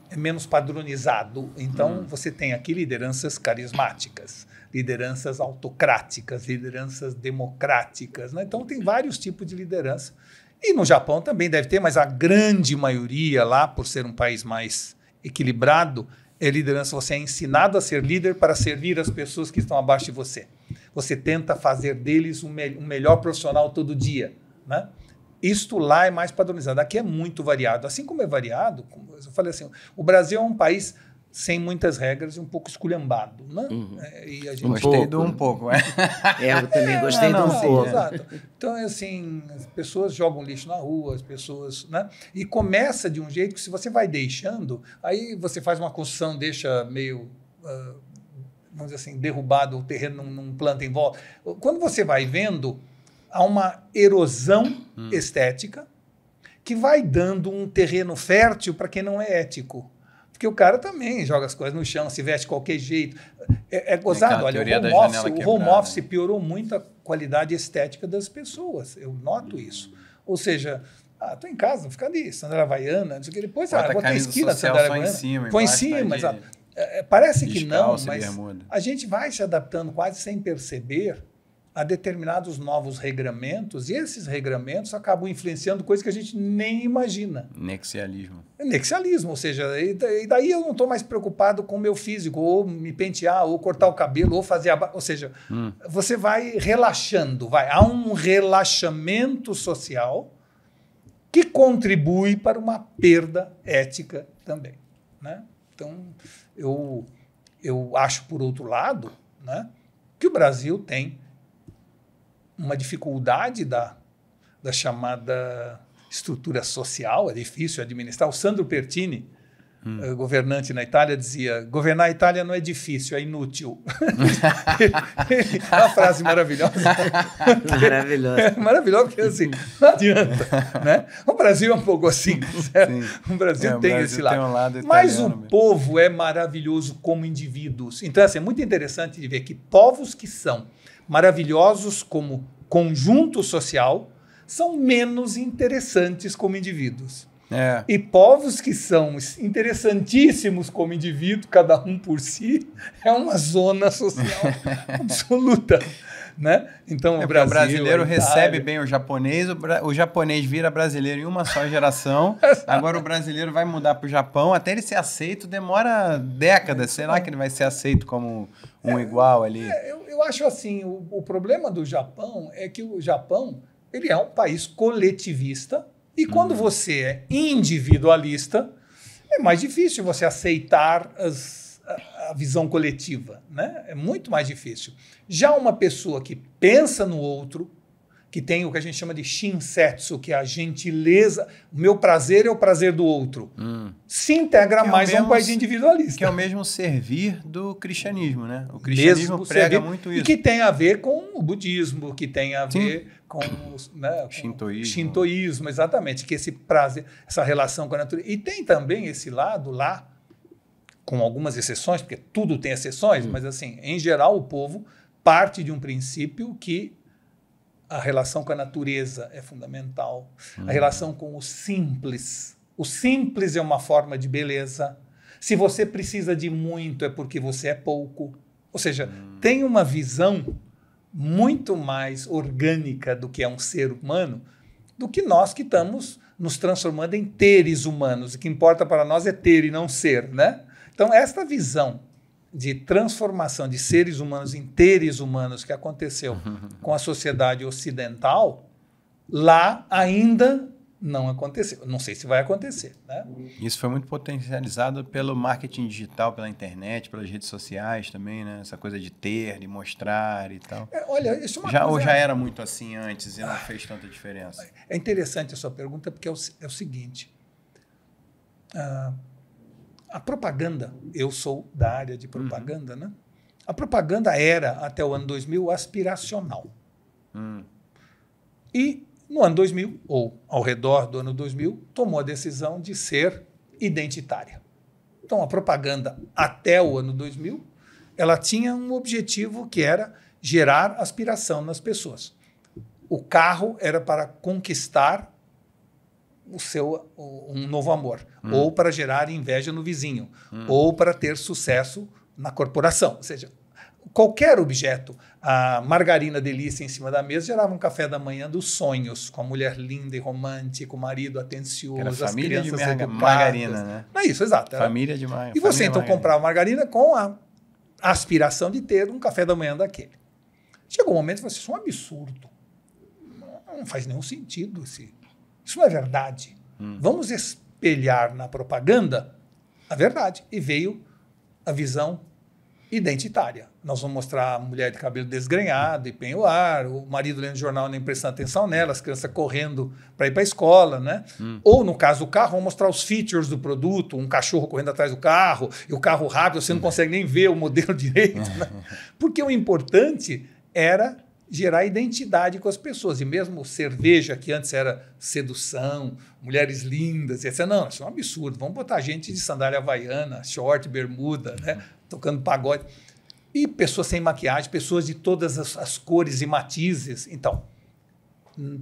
é menos padronizado. Então, você tem aqui lideranças carismáticas, lideranças autocráticas, lideranças democráticas, né? Então, tem vários tipos de liderança. E no Japão também deve ter, mas a grande maioria lá, por ser um país mais equilibrado, é liderança. Você é ensinado a ser líder para servir as pessoas que estão abaixo de você. Você tenta fazer deles um melhor profissional todo dia, né? Isto lá é mais padronizado. Aqui é muito variado. Assim como é variado, como eu falei assim, o Brasil é um país sem muitas regras e um pouco esculhambado, né? E a gente... Gostei do um pouco, eu também gostei do um pouco. Exato. Então, é assim, as pessoas jogam lixo na rua, as pessoas, né? E começa de um jeito que, se você vai deixando, aí você faz uma construção, deixa meio, vamos dizer assim, derrubado o terreno, não planta em volta. Quando você vai vendo, há uma erosão estética que vai dando um terreno fértil para quem não é ético. Porque o cara também joga as coisas no chão, se veste de qualquer jeito. É gozado. Olha, o home office piorou muito a qualidade estética das pessoas. Eu noto isso. Ou seja, estou em casa, vou ficar de sandália havaiana, não sei o que. Depois vou ter esquina sandália havaiana. Põe em cima, exato. Parece que não, mas a gente vai se adaptando quase sem perceber a determinados novos regramentos, e esses regramentos acabam influenciando coisas que a gente nem imagina. Nexialismo, ou seja, e daí eu não estou mais preocupado com o meu físico, ou me pentear, ou cortar o cabelo, ou fazer ou seja, você vai relaxando, há um relaxamento social que contribui para uma perda ética também, né? Então, eu acho, por outro lado, né, que o Brasil tem uma dificuldade da chamada estrutura social, é difícil administrar. O Sandro Pertini, governante na Itália, dizia: governar a Itália não é difícil, é inútil. É uma frase maravilhosa. Maravilhosa. Maravilhosa, porque assim, não adianta. Né? O Brasil é um pouco assim. O Brasil tem esse lado. Mas o povo é maravilhoso como indivíduos. Então, assim, é muito interessante de ver que povos que são maravilhosos como conjunto social são menos interessantes como indivíduos. E povos que são interessantíssimos como indivíduo, cada um por si, é uma zona social absoluta. Né? Então, o brasileiro recebe bem o japonês vira brasileiro em uma só geração. Agora o brasileiro vai mudar para o Japão, até ele ser aceito demora décadas. Será que ele vai ser aceito como um igual ali? Eu acho assim, o problema do Japão é que o Japão ele é um país coletivista, e quando você é individualista, é mais difícil você aceitar a visão coletiva, né? É muito mais difícil. Já uma pessoa que pensa no outro, que tem o que a gente chama de shinsetsu, que é a gentileza, o meu prazer é o prazer do outro, se integra mais a um país individualista. Que é o mesmo servir do cristianismo, né? O cristianismo prega muito isso. E que tem a ver com o budismo, que tem a ver com o shintoísmo, exatamente, que esse prazer, essa relação com a natureza. E tem também esse lado lá, com algumas exceções, porque tudo tem exceções, mas assim, em geral o povo parte de um princípio que a relação com a natureza é fundamental, a relação com o simples. O simples é uma forma de beleza. Se você precisa de muito, é porque você é pouco. Ou seja, tem uma visão muito mais orgânica do que é um ser humano do que nós que estamos nos transformando em teres humanos. O que importa para nós é ter e não ser, né? Então, esta visão de transformação de seres humanos em teres humanos que aconteceu com a sociedade ocidental, lá ainda não aconteceu. Não sei se vai acontecer, né? Isso foi muito potencializado pelo marketing digital, pela internet, pelas redes sociais também, né? Essa coisa de ter, de mostrar e tal. Olha, isso é uma coisa... Ou já era muito assim antes e não fez tanta diferença? É interessante a sua pergunta, porque é o seguinte. A propaganda, eu sou da área de propaganda, né? A propaganda era, até o ano 2000, aspiracional. E no ano 2000, ou ao redor do ano 2000, tomou a decisão de ser identitária. Então, a propaganda, até o ano 2000, ela tinha um objetivo que era gerar aspiração nas pessoas. O carro era para conquistar um novo amor, ou para gerar inveja no vizinho, ou para ter sucesso na corporação. Ou seja, qualquer objeto, a margarina delícia em cima da mesa gerava um café da manhã dos sonhos, com a mulher linda e romântica, o marido atencioso, as crianças educadas. Margarina, né? Não é isso, exato. Família de margarina. E você então comprava margarina com a aspiração de ter um café da manhã daquele. Chegou um momento que você isso é um absurdo. Não faz nenhum sentido. Isso não é verdade. Vamos espelhar na propaganda a verdade. E veio a visão identitária. Nós vamos mostrar a mulher de cabelo desgrenhado e penhoar, o marido lendo jornal nem prestando atenção nela, as crianças correndo para ir para a escola, né? Ou, no caso do carro, vamos mostrar os features do produto, um cachorro correndo atrás do carro, e o carro rápido, você não consegue nem ver o modelo direito, né? Porque o importante era gerar identidade com as pessoas. E mesmo cerveja, que antes era sedução, mulheres lindas, etc. Não, isso é um absurdo. Vamos botar gente de sandália havaiana, short, bermuda, né? Tocando pagode. E pessoas sem maquiagem, pessoas de todas as cores e matizes. Então,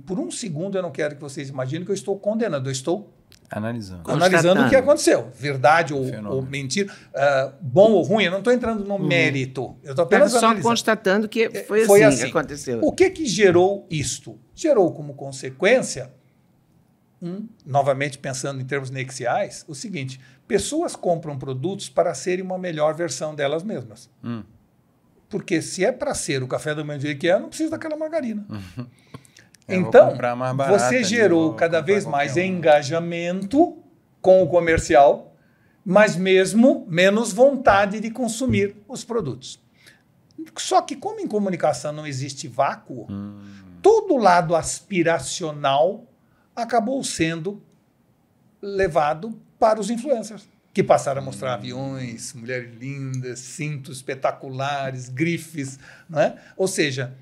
por um segundo eu não quero que vocês imaginem que eu estou condenando, eu estou analisando o que aconteceu. Verdade ou mentira, bom ou ruim, eu não estou entrando no mérito. Eu estou apenas só constatando que foi assim que aconteceu. O que gerou isto? Gerou como consequência, novamente pensando em termos nexiais, o seguinte: pessoas compram produtos para serem uma melhor versão delas mesmas. Porque se é para ser o café da manhã que é, não precisa daquela margarina. Então, você gerou cada vez mais engajamento com o comercial, mas mesmo menos vontade de consumir os produtos. Só que como em comunicação não existe vácuo, todo o lado aspiracional acabou sendo levado para os influencers, que passaram a mostrar aviões, mulheres lindas, cintos espetaculares, grifes, não é? Ou seja,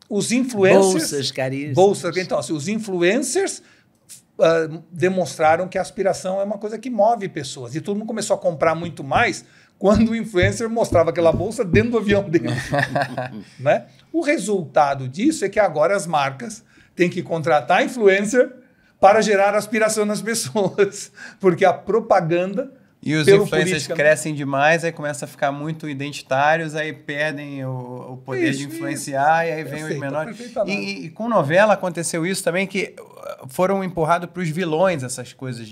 os influencers... Bolsas caríssimas. Então, assim, os influencers demonstraram que a aspiração é uma coisa que move pessoas. E todo mundo começou a comprar muito mais quando o influencer mostrava aquela bolsa dentro do avião dele. Né? O resultado disso é que agora as marcas têm que contratar influencer para gerar aspiração nas pessoas. Porque a propaganda... E os influencers crescem demais, aí começa a ficar muito identitários, aí perdem o poder de influenciar, e aí vem os menores. E com novela aconteceu isso também, que foram empurrados para os vilões, essas coisas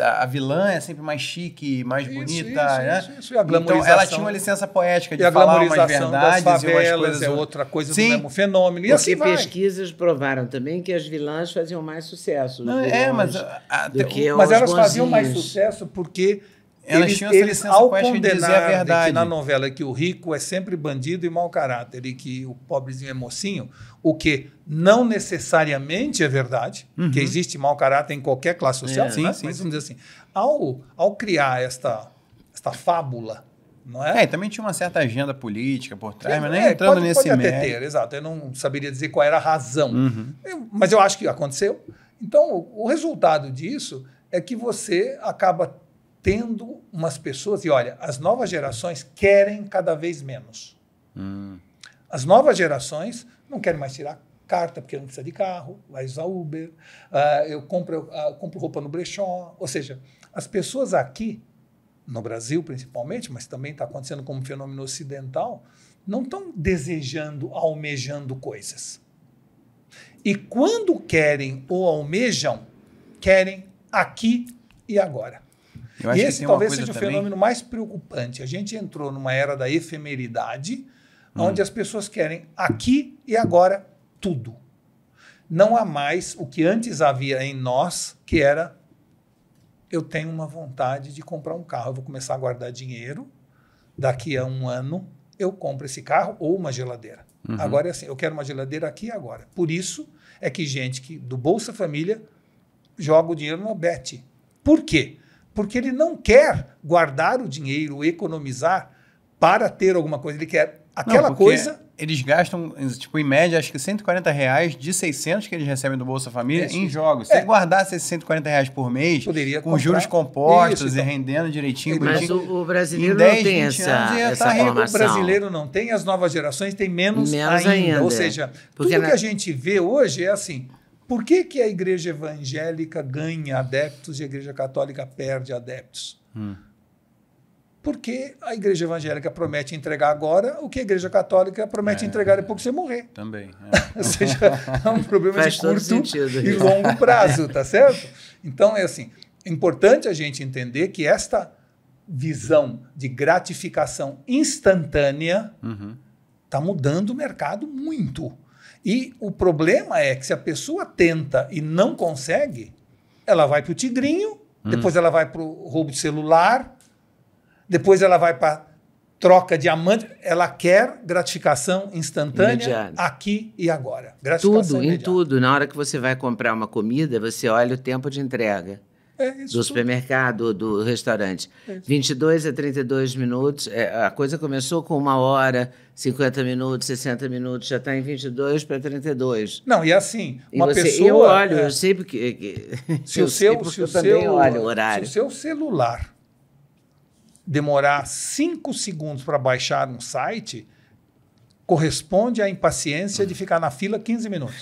a vilã é sempre mais chique, mais bonita, né? Isso. E a glamorização, então ela tinha uma licença poética de falar umas verdades, das favelas, e umas coisas... é outra coisa do mesmo fenômeno. E assim pesquisas provaram também que as vilãs faziam mais sucesso. Mas elas faziam mais sucesso porque eles ao condenar que na novela que o rico é sempre bandido e mau caráter e que o pobrezinho é mocinho, o que não necessariamente é verdade, que existe mau caráter em qualquer classe social, mas vamos dizer assim, ao criar esta fábula, não é? E também tinha uma certa agenda política por trás, mas nem entrando nesse mérito. Pode até ter, exato. Eu não saberia dizer qual era a razão, mas eu acho que aconteceu. Então, o resultado disso é que você acaba tendo umas pessoas... E olha, as novas gerações querem cada vez menos. As novas gerações não querem mais tirar carta porque não precisa de carro, vai usar Uber, eu compro roupa no brechó. Ou seja, as pessoas aqui no Brasil principalmente, mas também está acontecendo como fenômeno ocidental, não estão desejando, almejando coisas. E quando querem ou almejam, querem aqui e agora. E esse talvez seja o fenômeno mais preocupante. A gente entrou numa era da efemeridade, onde as pessoas querem aqui e agora tudo. Não há mais o que antes havia em nós, que era: eu tenho uma vontade de comprar um carro, eu vou começar a guardar dinheiro, daqui a um ano eu compro esse carro ou uma geladeira. Agora é assim, eu quero uma geladeira aqui e agora. Por isso é que gente do Bolsa Família joga o dinheiro no Bet. Por quê? Porque ele não quer guardar o dinheiro, economizar para ter alguma coisa. Ele quer aquela coisa... Eles gastam, tipo, em média, acho que R$140 de 600 que eles recebem do Bolsa Família em jogos. Se ele guardasse esses R$140 por mês, poderia com juros compostos e rendendo direitinho. Mas o brasileiro não tem essa formação. O brasileiro não tem, as novas gerações têm menos ainda. Ou seja, tudo que a gente vê hoje é assim: por que a igreja evangélica ganha adeptos e a igreja católica perde adeptos? Porque a igreja evangélica promete entregar agora o que a igreja católica promete entregar depois que você morrer. Também. Ou seja, é um problema de curto e longo prazo, tá certo? Então, é assim, é importante a gente entender que esta visão de gratificação instantânea está mudando o mercado muito. E o problema é que se a pessoa tenta e não consegue, ela vai para o tigrinho, depois ela vai para o roubo de celular, depois ela vai para troca de diamante. Ela quer gratificação instantânea, imediata, aqui e agora. Tudo, imediata. Em tudo. Na hora que você vai comprar uma comida, você olha o tempo de entrega. Do supermercado, do restaurante. 22 a 32 minutos. A coisa começou com 1 hora, 50 minutos, 60 minutos. Já está em 22 para 32. Não, e assim, uma pessoa... Eu olho, eu sei porque... eu também olho o horário. Se o seu celular demorar 5 segundos para baixar um site, corresponde à impaciência de ficar na fila 15 minutos.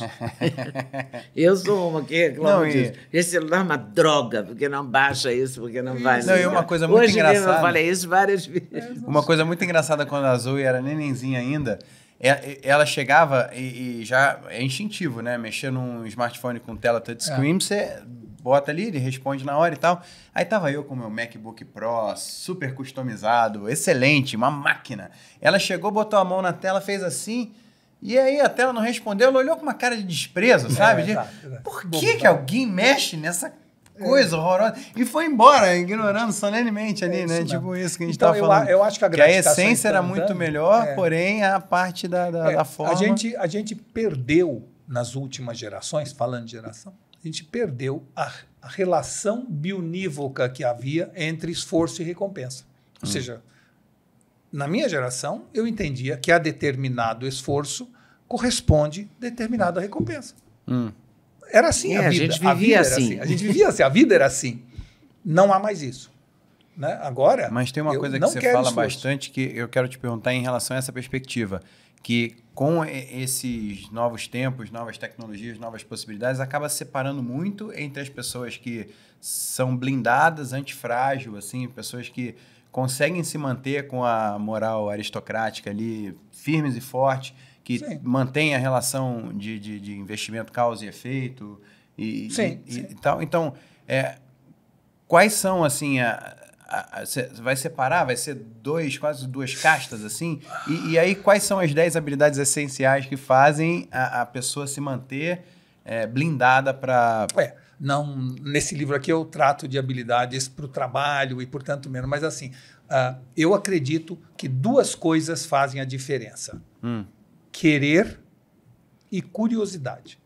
Eu sou uma que reclama disso. Esse celular é uma droga, porque não baixa isso, porque não vai... Não, e uma coisa muito engraçada... Hoje mesmo eu falei isso várias vezes. Uma coisa muito engraçada quando a Zoe era nenenzinha ainda, ela chegava e já... É instintivo, né? Mexer num smartphone com tela touchscreen, você bota ali, ele responde na hora e tal. Aí tava eu com o meu MacBook Pro, super customizado, excelente, uma máquina. Ela chegou, botou a mão na tela, fez assim, e aí a tela não respondeu, ela olhou com uma cara de desprezo, sabe? Por que alguém mexe nessa coisa horrorosa? E foi embora, ignorando solenemente ali, né? Tipo isso que a gente estava falando. Eu acho que a essência era muito melhor, porém a parte da forma... A gente perdeu nas últimas gerações, falando de geração, a gente perdeu a relação bionívoca que havia entre esforço e recompensa. Ou seja, na minha geração, eu entendia que a determinado esforço corresponde a determinada recompensa. Era assim a vida. A gente vivia assim. A gente vivia assim, a vida era assim. Não há mais isso. Né? Agora, mas tem uma coisa que você fala bastante que eu quero te perguntar em relação a essa perspectiva, que com esses novos tempos, novas tecnologias, novas possibilidades, acaba separando muito entre as pessoas que são blindadas, antifrágil, assim, pessoas que conseguem se manter com a moral aristocrática ali, firmes e fortes, que mantêm a relação de investimento causa e efeito e tal. Então, quais são, assim, vai separar? Vai ser quase duas castas, assim? E aí, quais são as 10 habilidades essenciais que fazem a pessoa se manter blindada para... Não, nesse livro aqui eu trato de habilidades para o trabalho e, portanto, menos. Mas, assim, eu acredito que 2 coisas fazem a diferença. Querer e curiosidade.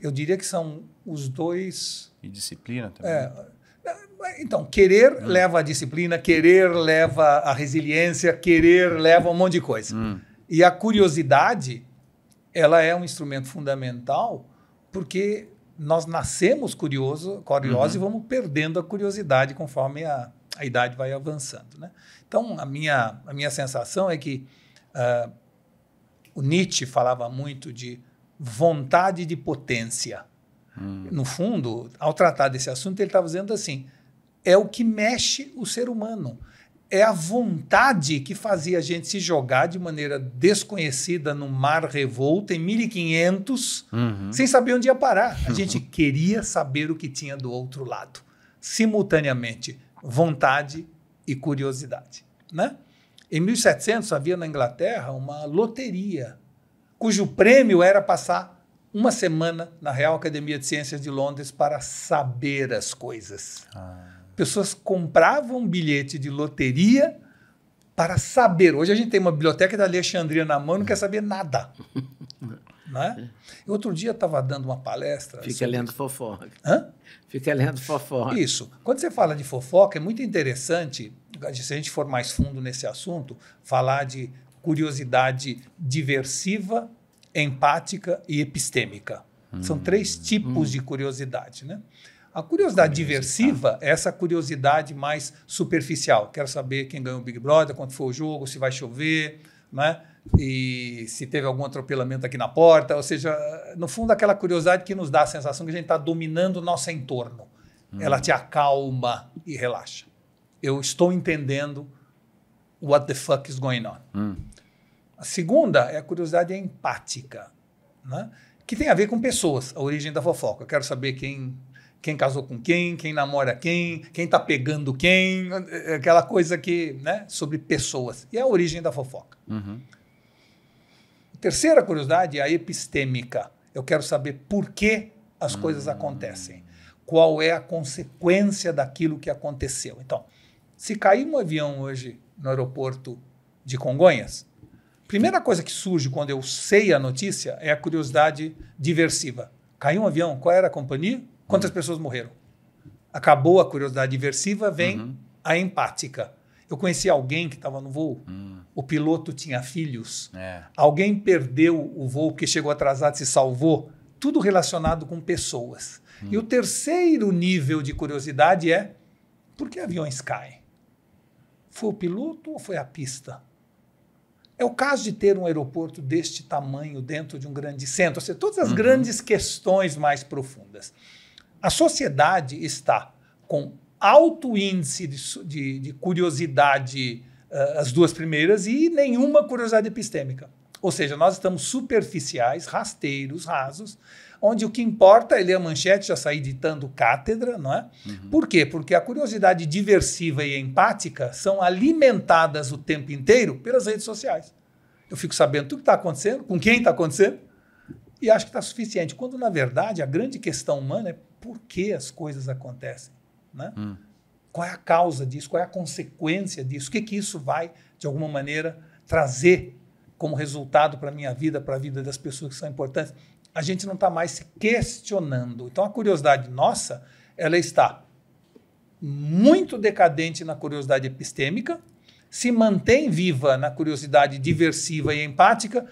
Eu diria que são os 2... E disciplina também. Então, querer leva à disciplina, querer leva à resiliência, querer leva a um monte de coisa. E a curiosidade, ela é um instrumento fundamental porque nós nascemos curiosos e vamos perdendo a curiosidade conforme a idade vai avançando. Né? Então, a minha sensação é que o Nietzsche falava muito de vontade de potência. No fundo, ao tratar desse assunto, ele estava dizendo assim, é o que mexe o ser humano. É a vontade que fazia a gente se jogar de maneira desconhecida no mar revolto em 1500, sem saber onde ia parar. A gente queria saber o que tinha do outro lado. Simultaneamente, vontade e curiosidade, né? Em 1700 havia na Inglaterra uma loteria, cujo prêmio era passar uma semana na Real Academia de Ciências de Londres para saber as coisas. Pessoas compravam um bilhete de loteria para saber. Hoje a gente tem uma biblioteca da Alexandria na mão e não quer saber nada. Não é? E outro dia eu estava dando uma palestra. Fica lendo fofoca. Hã? Fica lendo fofoca. Isso. Quando você fala de fofoca, é muito interessante, se a gente for mais fundo nesse assunto, falar de curiosidade diversiva, empática e epistêmica. São 3 tipos de curiosidade, né? A curiosidade diversiva é essa curiosidade mais superficial. Quero saber quem ganhou o Big Brother, quanto foi o jogo, se vai chover, né? E se teve algum atropelamento aqui na porta. Ou seja, no fundo, aquela curiosidade que nos dá a sensação que a gente está dominando o nosso entorno. Ela te acalma e relaxa. Eu estou entendendo what the fuck is going on. A segunda é a curiosidade empática, né? Que tem a ver com pessoas, a origem da fofoca. Eu quero saber quem casou com quem namora quem está pegando quem, aquela coisa que, né, sobre pessoas. E é a origem da fofoca. A terceira curiosidade é a epistêmica. Eu quero saber por que as coisas acontecem. Qual é a consequência daquilo que aconteceu. Então, se cair um avião hoje no aeroporto de Congonhas, a primeira coisa que surge quando eu sei a notícia é a curiosidade diversiva. Caiu um avião, qual era a companhia? Quantas pessoas morreram? Acabou a curiosidade diversiva, vem a empática. Eu conheci alguém que estava no voo, o piloto tinha filhos, alguém perdeu o voo porque chegou atrasado e se salvou, tudo relacionado com pessoas. E o terceiro nível de curiosidade é, por que aviões caem? Foi o piloto ou foi a pista? É o caso de ter um aeroporto deste tamanho dentro de um grande centro, ou seja, todas as grandes questões mais profundas. A sociedade está com alto índice de curiosidade, as 2 primeiras, e nenhuma curiosidade epistêmica. Ou seja, nós estamos superficiais, rasteiros, rasos, onde o que importa é ler a manchete, já sair ditando cátedra, não é? Por quê? Porque a curiosidade diversiva e empática são alimentadas o tempo inteiro pelas redes sociais. Eu fico sabendo tudo que está acontecendo, com quem está acontecendo, e acho que está suficiente. Quando, na verdade, a grande questão humana é por que as coisas acontecem, né? Qual é a causa disso? Qual é a consequência disso? O que isso vai, de alguma maneira, trazer como resultado para a minha vida, para a vida das pessoas que são importantes? A gente não está mais se questionando. Então, a curiosidade nossa, ela está muito decadente na curiosidade epistêmica, se mantém viva na curiosidade diversiva e empática,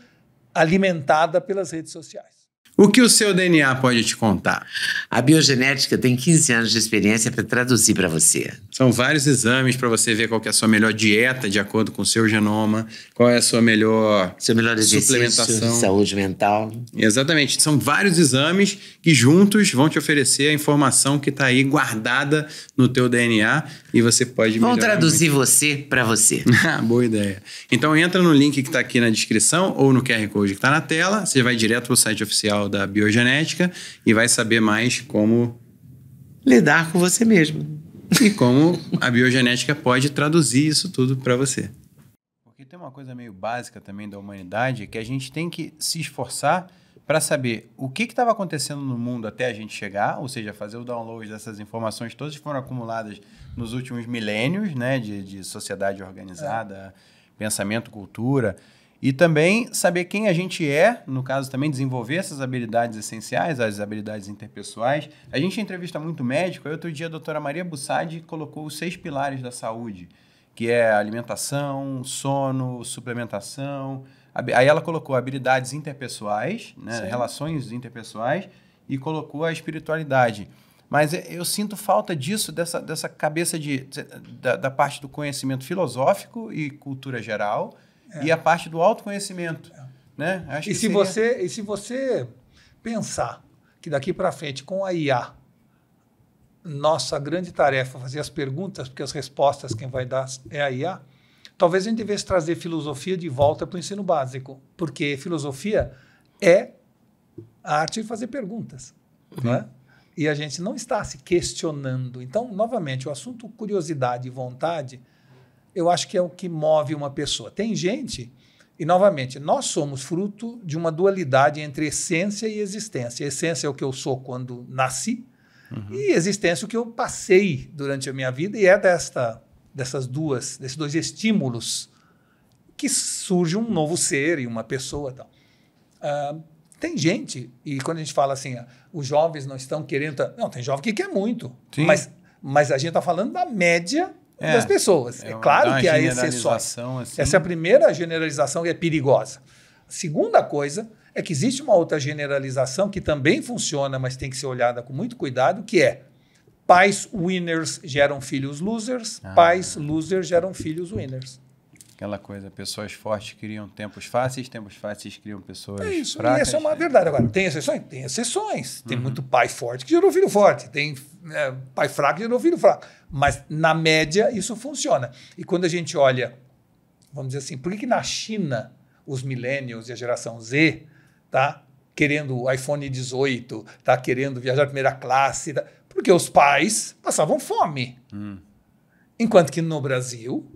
alimentada pelas redes sociais. O que o seu DNA pode te contar? A biogenética tem 15 anos de experiência para traduzir para você. São vários exames para você ver qual que é a sua melhor dieta de acordo com o seu genoma, qual é a sua melhor suplementação. Saúde mental. Exatamente. São vários exames que juntos vão te oferecer a informação que está aí guardada no teu DNA e você pode melhorar. Vão traduzir você para você. Boa ideia. Então entra no link que está aqui na descrição ou no QR Code que está na tela, você vai direto para o site oficial da Biogenética e vai saber mais como lidar com você mesmo. E como a biogenética pode traduzir isso tudo para você. Porque tem uma coisa meio básica também da humanidade, que a gente tem que se esforçar para saber o que estava acontecendo no mundo até a gente chegar, ou seja, fazer o download dessas informações todas que foram acumuladas nos últimos milênios, né, de sociedade organizada, pensamento, cultura, e também saber quem a gente é, no caso também desenvolver essas habilidades essenciais, as habilidades interpessoais. A gente entrevista muito médico, aí outro dia a doutora Maria Bussadi colocou os 6 pilares da saúde, que é alimentação, sono, suplementação. Aí ela colocou habilidades interpessoais, né, relações interpessoais, e colocou a espiritualidade. Mas eu sinto falta disso, dessa cabeça da parte do conhecimento filosófico e cultura geral, e a parte do autoconhecimento. Né? Acho se você pensar que daqui para frente, com a IA, nossa grande tarefa fazer as perguntas, porque as respostas quem vai dar é a IA, talvez a gente devesse trazer filosofia de volta para o ensino básico, porque filosofia é a arte de fazer perguntas, não é? E a gente não está se questionando. Então, novamente, o assunto curiosidade e vontade, eu acho que é o que move uma pessoa. Tem gente, e novamente, nós somos fruto de uma dualidade entre essência e existência. Essência é o que eu sou quando nasci, e existência é o que eu passei durante a minha vida, e é desses dois estímulos que surge um novo ser e uma pessoa. Tal. Tem gente, e quando a gente fala assim, os jovens não estão querendo... Não, tem jovem que quer muito, mas a gente está falando da média das pessoas. É claro que há exceções. Assim. Essa é a primeira generalização que é perigosa. A segunda coisa é que existe uma outra generalização que também funciona, mas tem que ser olhada com muito cuidado, que é pais winners geram filhos losers, pais losers geram filhos winners. Aquela coisa, pessoas fortes criam tempos fáceis criam pessoas isso, fracas. E essa é uma verdade. Agora, tem exceções? Tem exceções. Tem muito pai forte que gerou filho forte, tem pai fraco que gerou filho fraco. Mas, na média, isso funciona. E quando a gente olha, vamos dizer assim, por que na China os millennials e a geração Z tá querendo o iPhone 18, tá querendo viajar de primeira classe? Tá? Porque os pais passavam fome. Enquanto que no Brasil...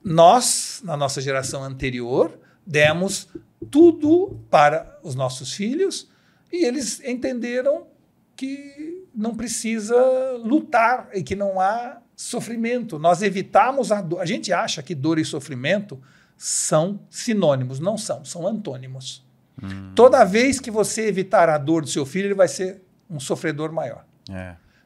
Nós, na nossa geração anterior, demos tudo para os nossos filhos e eles entenderam que não precisa lutar e que não há sofrimento. Nós evitamos a dor. A gente acha que dor e sofrimento são sinônimos. Não são, são antônimos. Toda vez que você evitar a dor do seu filho, ele vai ser um sofredor maior.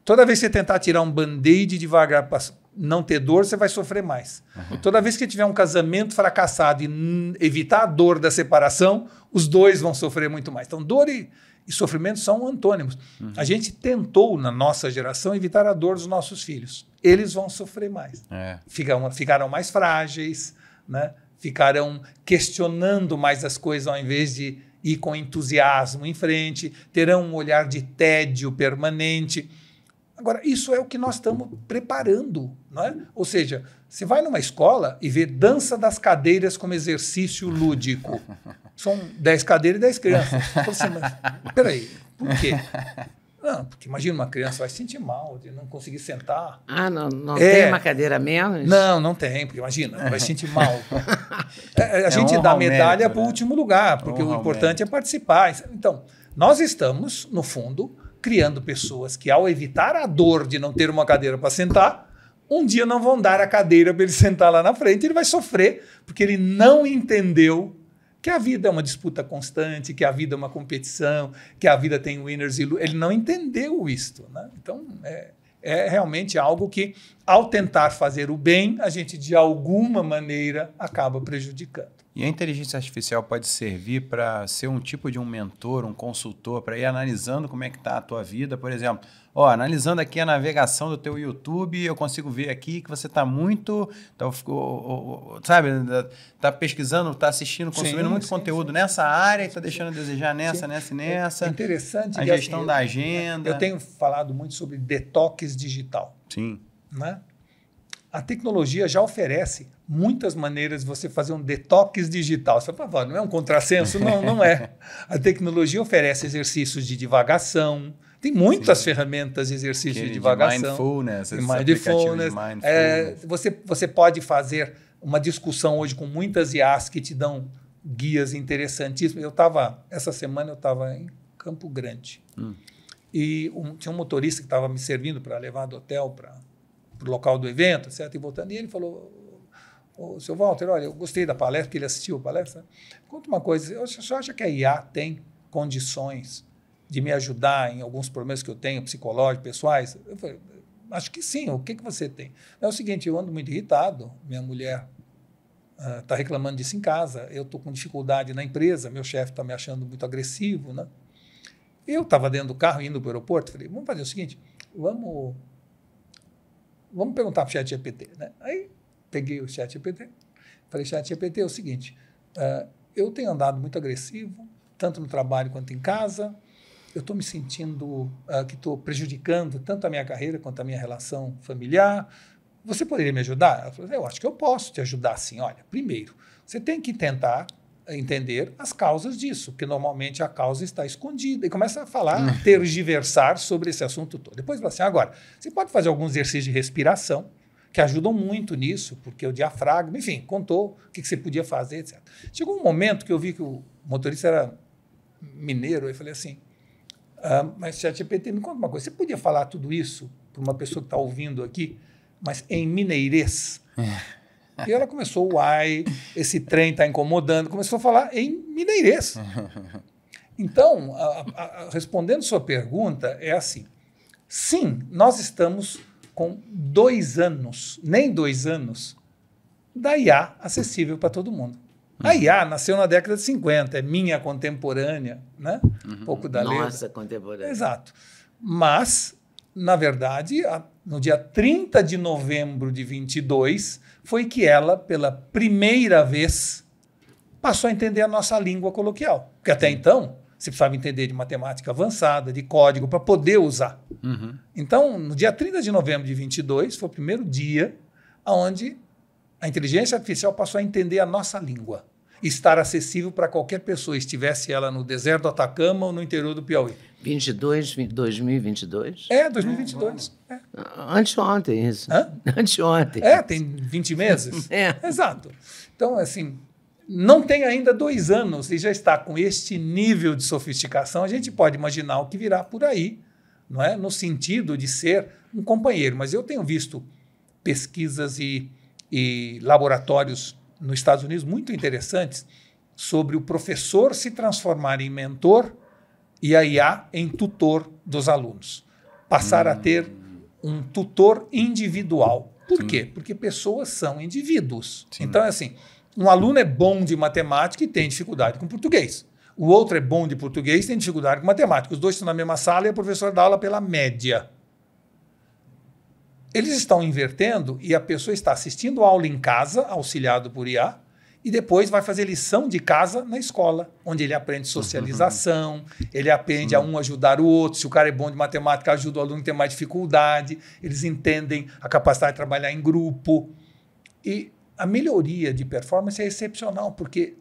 Toda vez que você tentar tirar um band-aid devagar para não ter dor, você vai sofrer mais. Toda vez que tiver um casamento fracassado e evitar a dor da separação, os dois vão sofrer muito mais. Então, dor e sofrimento são antônimos. A gente tentou, na nossa geração, evitar a dor dos nossos filhos. Eles vão sofrer mais. Ficaram mais frágeis, né? Ficaram questionando mais as coisas ao invés de ir com entusiasmo em frente, terão um olhar de tédio permanente. Agora, isso é o que nós estamos preparando, não é? Ou seja, você vai numa escola e vê dança das cadeiras como exercício lúdico. São 10 cadeiras e 10 crianças. Você, mas, peraí, por quê? Não, porque imagina uma criança vai se sentir mal de não conseguir sentar. Não tem uma cadeira a menos? Não tem, porque imagina, vai se sentir mal. A gente dá medalha para o último lugar, porque o importante é participar. Então, nós estamos, no fundo, criando pessoas que, ao evitar a dor de não ter uma cadeira para sentar, um dia não vão dar a cadeira para ele sentar lá na frente, ele vai sofrer, porque ele não entendeu que a vida é uma disputa constante, que a vida é uma competição, que a vida tem winners e losers. Ele não entendeu isto, né? Então, é realmente algo que, ao tentar fazer o bem, a gente, de alguma maneira, acaba prejudicando. E a inteligência artificial pode servir para ser um tipo de um mentor, um consultor, para ir analisando como é que está a tua vida, por exemplo. Analisando aqui a navegação do teu YouTube, eu consigo ver aqui que você está muito, está pesquisando, está assistindo, consumindo muito conteúdo nessa área e está deixando a desejar nessa. É interessante. A gestão da agenda. Eu tenho falado muito sobre detox digital. Sim. Né? A tecnologia já oferece muitas maneiras de você fazer um detox digital. Você fala, não é um contrassenso? Não é. A tecnologia oferece exercícios de divagação. Tem muitas ferramentas de exercício de divagação. Mindfulness. Você pode fazer uma discussão hoje com muitas IAs que te dão guias interessantíssimos. Essa semana eu estava em Campo Grande. E tinha um motorista que estava me servindo para levar do hotel para o local do evento, certo? E voltando, e ele falou: seu Walter, olha, eu gostei da palestra, porque ele assistiu a palestra. Conta uma coisa, você acha que a IA tem condições de me ajudar em alguns problemas que eu tenho, psicológicos, pessoais? Eu falei, acho que sim. O que você tem? É o seguinte, eu ando muito irritado, minha mulher está reclamando disso em casa, eu estou com dificuldade na empresa, meu chefe está me achando muito agressivo, né? Eu estava dentro do carro, indo para o aeroporto, falei, vamos fazer o seguinte, vamos perguntar para o ChatGPT, né? Aí peguei o ChatGPT, falei, ChatGPT, é o seguinte, eu tenho andado muito agressivo, tanto no trabalho quanto em casa, eu estou me sentindo que estou prejudicando tanto a minha carreira quanto a minha relação familiar. Você poderia me ajudar? Ela falou, eu acho que eu posso te ajudar sim. Olha, primeiro, você tem que tentar entender as causas disso, porque normalmente a causa está escondida. E começa a falar, tergiversar sobre esse assunto todo. Depois fala assim, agora, você pode fazer alguns exercícios de respiração, que ajudam muito nisso, porque o diafragma, enfim, contou o que você podia fazer, etc. Chegou um momento que eu vi que o motorista era mineiro, eu falei assim, mas ChatGPT, me conta uma coisa, você podia falar tudo isso para uma pessoa que está ouvindo aqui, mas em mineirês? E ela começou, uai, esse trem está incomodando, começou a falar em mineirês. Então, respondendo sua pergunta, é assim, sim, nós estamos com 2 anos, nem 2 anos, da IA acessível para todo mundo. A IA nasceu na década de 50, é minha contemporânea, né? Um pouco da Leda. Nossa contemporânea. Exato. Mas, na verdade, no dia 30 de novembro de 22, foi que ela, pela primeira vez, passou a entender a nossa língua coloquial. Porque até então, você precisava entender de matemática avançada, de código, para poder usar. Então, no dia 30 de novembro de 22, foi o primeiro dia onde a inteligência artificial passou a entender a nossa língua. Estar acessível para qualquer pessoa, estivesse ela no deserto do Atacama ou no interior do Piauí. 2022? É, 2022. É. Anteontem, isso. Hã? Anteontem. É, tem 20 meses. É. Exato. Então, assim, não tem ainda 2 anos e já está com este nível de sofisticação, a gente pode imaginar o que virá por aí, não é? No sentido de ser um companheiro. Mas eu tenho visto pesquisas e laboratórios nos Estados Unidos muito interessantes sobre o professor se transformar em mentor e a IA em tutor dos alunos. Passar a ter um tutor individual. Por quê? Porque pessoas são indivíduos. Sim. Então, é assim, um aluno é bom de matemática e tem dificuldade com português. O outro é bom de português e tem dificuldade com matemática. Os dois estão na mesma sala e a professora dá aula pela média. Eles estão invertendo e a pessoa está assistindo a aula em casa, auxiliado por IA, e depois vai fazer lição de casa na escola, onde ele aprende socialização, ele aprende a um ajudar o outro. Se o cara é bom de matemática, ajuda o aluno que tem mais dificuldade. Eles entendem a capacidade de trabalhar em grupo. E a melhoria de performance é excepcional, porque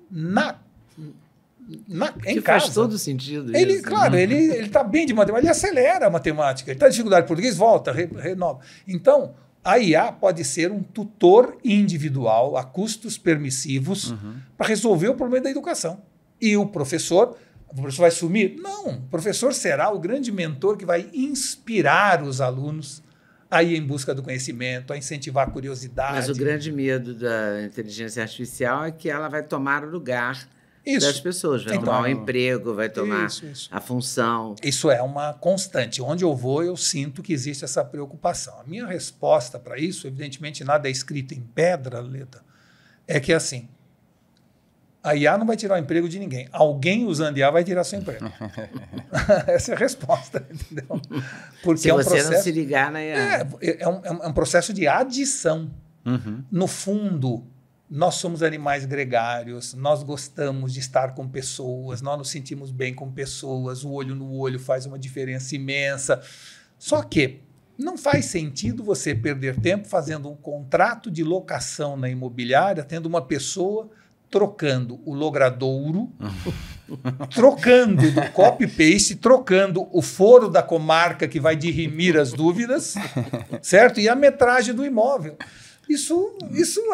em casa, faz todo sentido ele, isso. Claro, ele está bem de matemática, ele acelera a matemática. Ele está em dificuldade em português, volta, renova. Então, a IA pode ser um tutor individual a custos permissivos para resolver o problema da educação. E o professor vai sumir? Não, o professor será o grande mentor que vai inspirar os alunos a ir em busca do conhecimento, a incentivar a curiosidade. Mas o grande medo da inteligência artificial é que ela vai tomar o lugar das pessoas, vai tomar o emprego, vai tomar a função. Isso é uma constante. Onde eu vou, eu sinto que existe essa preocupação. A minha resposta para isso, evidentemente, nada é escrito em pedra, Leda, é que assim, a IA não vai tirar o emprego de ninguém. Alguém usando IA vai tirar seu emprego. Essa é a resposta, entendeu? Porque se você não se ligar na IA. É um processo de adição. No fundo, nós somos animais gregários, nós gostamos de estar com pessoas, nós nos sentimos bem com pessoas, o olho no olho faz uma diferença imensa. Só que não faz sentido você perder tempo fazendo um contrato de locação na imobiliária, tendo uma pessoa trocando o logradouro, trocando do copy-paste, trocando o foro da comarca que vai dirimir as dúvidas, certo? E a metragem do imóvel. Isso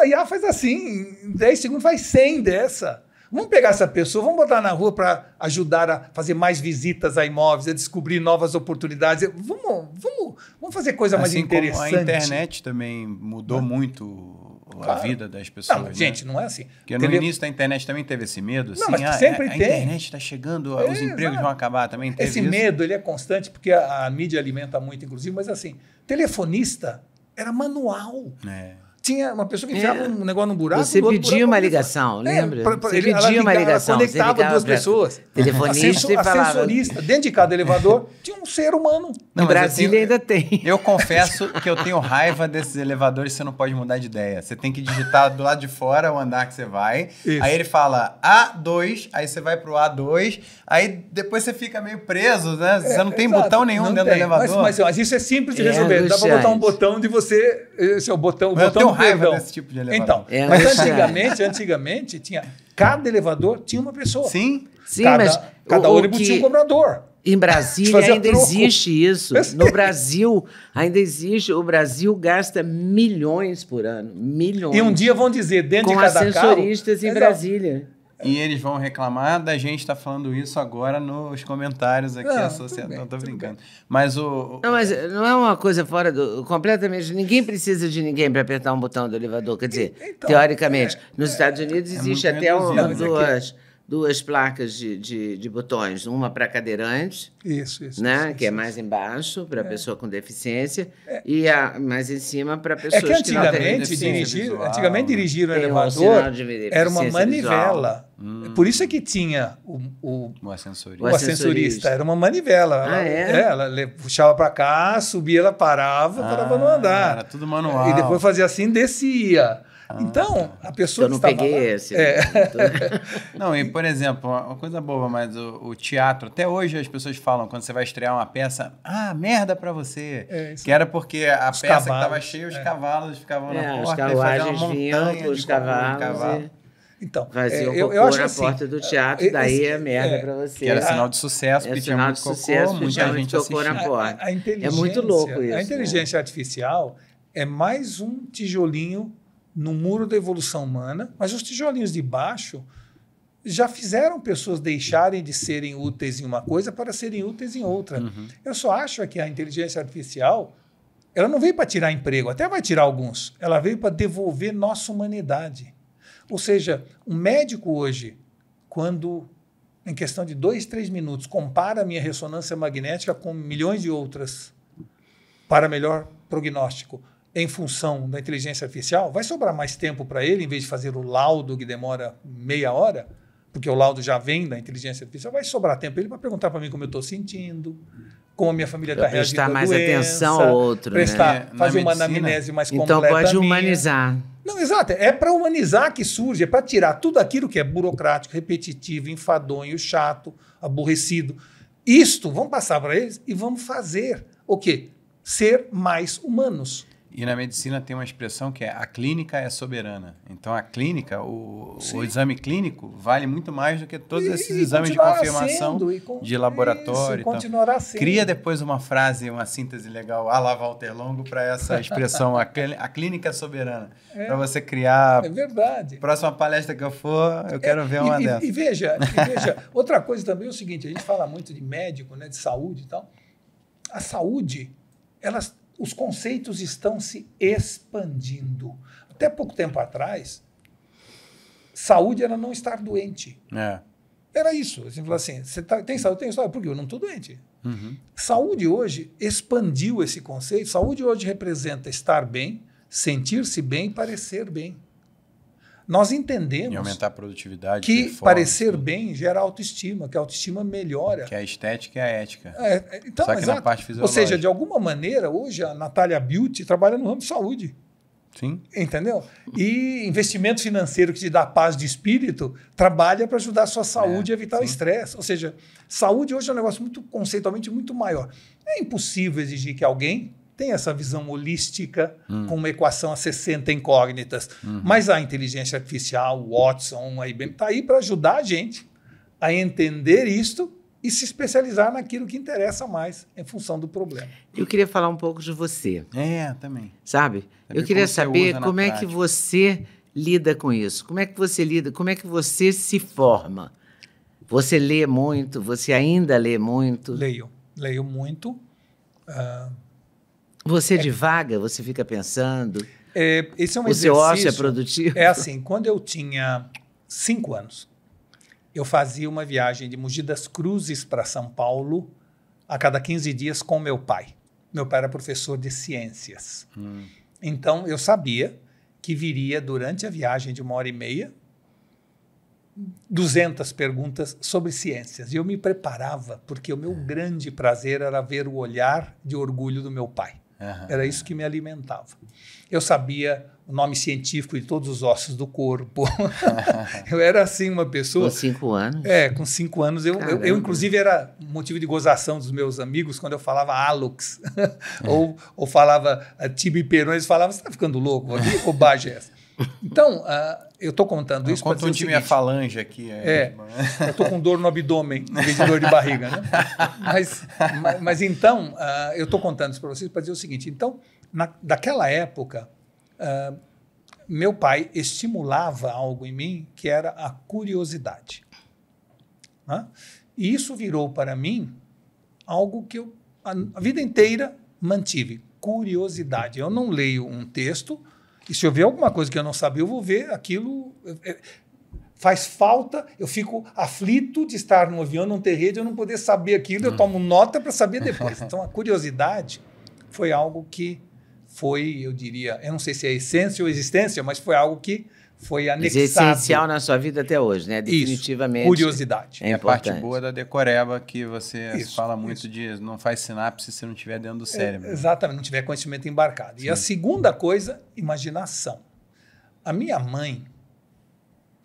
a IA faz assim, em 10 segundos faz 100 dessa. Vamos pegar essa pessoa, vamos botar na rua para ajudar a fazer mais visitas a imóveis, a descobrir novas oportunidades. Vamos fazer coisa mais interessante. A internet também mudou muito a vida das pessoas. Não, gente, não é assim. Porque no início da internet também teve esse medo. Não, assim, mas sempre a internet está chegando, os empregos vão acabar também. Teve esse medo ele é constante, porque a mídia alimenta muito, inclusive, mas assim, telefonista era manual. tinha uma pessoa que enfiava um negócio no buraco. Você pedia uma ligação, lembra? Você pedia uma ligação. Ela conectava duas pessoas. Telefonista e falava. Ascensorista. Dentro de cada elevador tinha um ser humano. Em Brasília ainda tem. Eu confesso que eu tenho raiva desses elevadores, você não pode mudar de ideia. Você tem que digitar do lado de fora o andar que você vai. Isso. Aí ele fala A2, aí você vai pro A2, aí depois você fica meio preso, né? Você não tem botão nenhum dentro do elevador. Mas isso é simples de resolver. Dá pra botar um botão de você... Esse é o botão, eu tenho raiva desse tipo de elevador. Então, mas antigamente tinha... Cada elevador tinha uma pessoa. Sim, mas... Cada ônibus tinha um cobrador. Em Brasília ainda existe isso. No Brasil ainda existe. O Brasil gasta milhões por ano. Milhões. E um dia vão dizer, dentro de cada carro... Com ascensoristas em Brasília. E eles vão reclamar da gente estar falando isso agora nos comentários aqui. Não, tô brincando. Mas Não, mas não é uma coisa fora do... Completamente... Ninguém precisa de ninguém para apertar um botão do elevador. Quer dizer, teoricamente, nos Estados Unidos existe até duas placas de botões. Uma para cadeirante, né? Que é mais embaixo, para a pessoa com deficiência, e a mais em cima para pessoas que não têm deficiência. Antigamente dirigir o elevador era uma manivela. Por isso é que tinha o ascensorista. Era uma manivela. Ela puxava para cá, subia, ela parava no andar. Era tudo manual. E depois fazia assim, descia. Então, a pessoa eu não peguei esse. Não, e por exemplo, uma coisa boba, mas o teatro, até hoje as pessoas falam, quando você vai estrear uma peça, merda pra você. Que era porque a peça que estava cheia, os cavalos ficavam na porta. Os carruagens vinham, os cavalos. Então, fazia eu acho na porta do teatro, daí é merda pra você. Que era sinal de sucesso, porque tinha muito cocô, muita gente cocô na porta. É muito louco isso. A inteligência artificial é mais um tijolinho no muro da evolução humana, mas os tijolinhos de baixo já fizeram pessoas deixarem de serem úteis em uma coisa para serem úteis em outra. Eu só acho que a inteligência artificial, ela não veio para tirar emprego, até vai tirar alguns, ela veio para devolver nossa humanidade. Ou seja, um médico hoje, quando, em questão de 2, 3 minutos, compara a minha ressonância magnética com milhões de outras para melhor prognóstico, em função da inteligência artificial, vai sobrar mais tempo para ele, em vez de fazer o laudo que demora meia hora, porque o laudo já vem da inteligência artificial, vai sobrar tempo para ele para perguntar para mim como eu estou sentindo, como a minha família está reagindo à doença. Prestar mais atenção ao outro. Fazer uma anamnese mais completa. Então pode humanizar. Não, exato. É para humanizar que surge, é para tirar tudo aquilo que é burocrático, repetitivo, enfadonho, chato, aborrecido. Isto, vamos passar para eles e vamos fazer o quê? Ser mais humanos. E na medicina tem uma expressão que é a clínica é soberana. Então, a clínica, o exame clínico, vale muito mais do que todos esses exames de confirmação de laboratório. Continuará sendo. Cria depois uma frase, uma síntese legal, à la Walter Longo, para essa expressão, a clínica é soberana. Para você criar... É verdade. Próxima palestra que eu for, eu quero ver uma dessas. E veja, outra coisa também é o seguinte, a gente fala muito de médico, né, de saúde e tal. A saúde, os conceitos estão se expandindo. Até pouco tempo atrás, saúde era não estar doente. Era isso. Você fala assim, você tem saúde? Tem saúde. Por quê? Eu não estou doente. Saúde hoje expandiu esse conceito. Saúde hoje representa estar bem, sentir-se bem e parecer bem. Nós entendemos e aumentar a produtividade, que parecer bem gera autoestima, que a autoestima melhora. Que a estética e a ética. Então, só que na parte fisiológica. Ou seja, de alguma maneira, hoje a Natália Beauty trabalha no ramo de saúde. Sim. Entendeu? E investimento financeiro que te dá paz de espírito trabalha para ajudar a sua saúde e evitar o estresse. Ou seja, saúde hoje é um negócio conceitualmente muito maior. É impossível exigir que alguém tem essa visão holística com uma equação a 60 incógnitas. Mas a inteligência artificial, o Watson, a IBM, está aí para ajudar a gente a entender isto e se especializar naquilo que interessa mais em função do problema. Eu queria falar um pouco de você. Também. Sabe? Eu queria saber como é que você lida com isso. Como é que você lida? Como é que você se forma? Você lê muito? Você ainda lê muito? Leio muito. Você divaga? Você fica pensando? Esse é um exercício. O seu ócio é produtivo? É assim, quando eu tinha 5 anos, eu fazia uma viagem de Mogi das Cruzes para São Paulo a cada 15 dias com meu pai. Meu pai era professor de ciências. Então, eu sabia que viria durante a viagem de 1h30, 200 perguntas sobre ciências. E eu me preparava, porque o meu grande prazer era ver o olhar de orgulho do meu pai. Era isso que me alimentava. Eu sabia o nome científico de todos os ossos do corpo. Eu era, assim, uma pessoa... Com 5 anos? Com 5 anos. Eu, inclusive, era motivo de gozação dos meus amigos quando eu falava Alux. ou falava Tibiperon. Eles falavam, você está ficando louco? Que bobagem é essa? Então, eu estou contando isso para dizer o seguinte. Minha falange aqui. Eu estou com dor no abdômen, em vez de dor de barriga, né? Mas então, eu estou contando isso para vocês para dizer o seguinte. Então, daquela época, meu pai estimulava algo em mim que era a curiosidade. Né? E isso virou para mim algo que eu, a vida inteira, mantive. Curiosidade. Eu não leio um texto... E se eu ver alguma coisa que eu não sabia, eu vou ver aquilo. Faz falta, eu fico aflito de estar num avião, num ter rede, eu não poder saber aquilo, eu tomo nota para saber depois. Então, a curiosidade foi algo que foi, eu diria, eu não sei se é essência ou existência, mas foi algo que foi anexado. É essencial na sua vida até hoje, né? Definitivamente. Isso, curiosidade. É a parte boa da decoreba que você fala muito de não faz sinapse se não estiver dentro do cérebro. Exatamente, não tiver conhecimento embarcado. Sim. E a segunda coisa, imaginação. A minha mãe,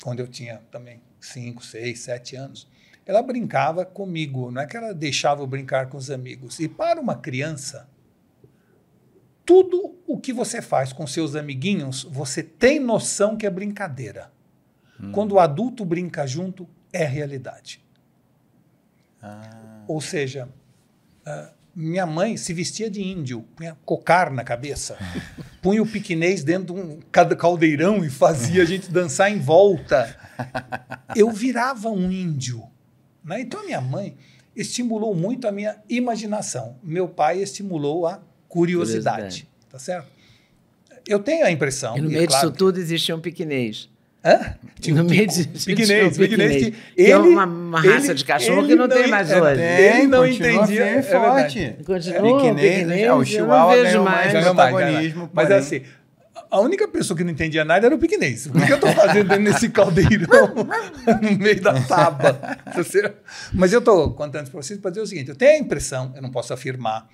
quando eu tinha também 5, 6, 7 anos, ela brincava comigo, não é que ela deixava eu brincar com os amigos. E para uma criança, tudo o que você faz com seus amiguinhos, você tem noção que é brincadeira. Quando o adulto brinca junto, é realidade. Ou seja, minha mãe se vestia de índio, punha cocar na cabeça, punha o piquinês dentro de um caldeirão e fazia a gente dançar em volta. Eu virava um índio. Né? Então, a minha mãe estimulou muito a minha imaginação. Meu pai estimulou a curiosidade. Tá certo? Eu tenho a impressão... E no meio disso tudo existia um piquinês. No meio disso piquinês. Que é uma raça de cachorro que não tem mais hoje. Ele não entendia. É forte. Continua piquinês, o chihuahua ganhou mais protagonismo. Mas assim, a única pessoa que não entendia nada era o piquinês. O que eu estou fazendo dentro desse caldeirão no meio da tábua? Mas eu estou contando para vocês para dizer o seguinte, eu tenho a impressão, eu não posso afirmar,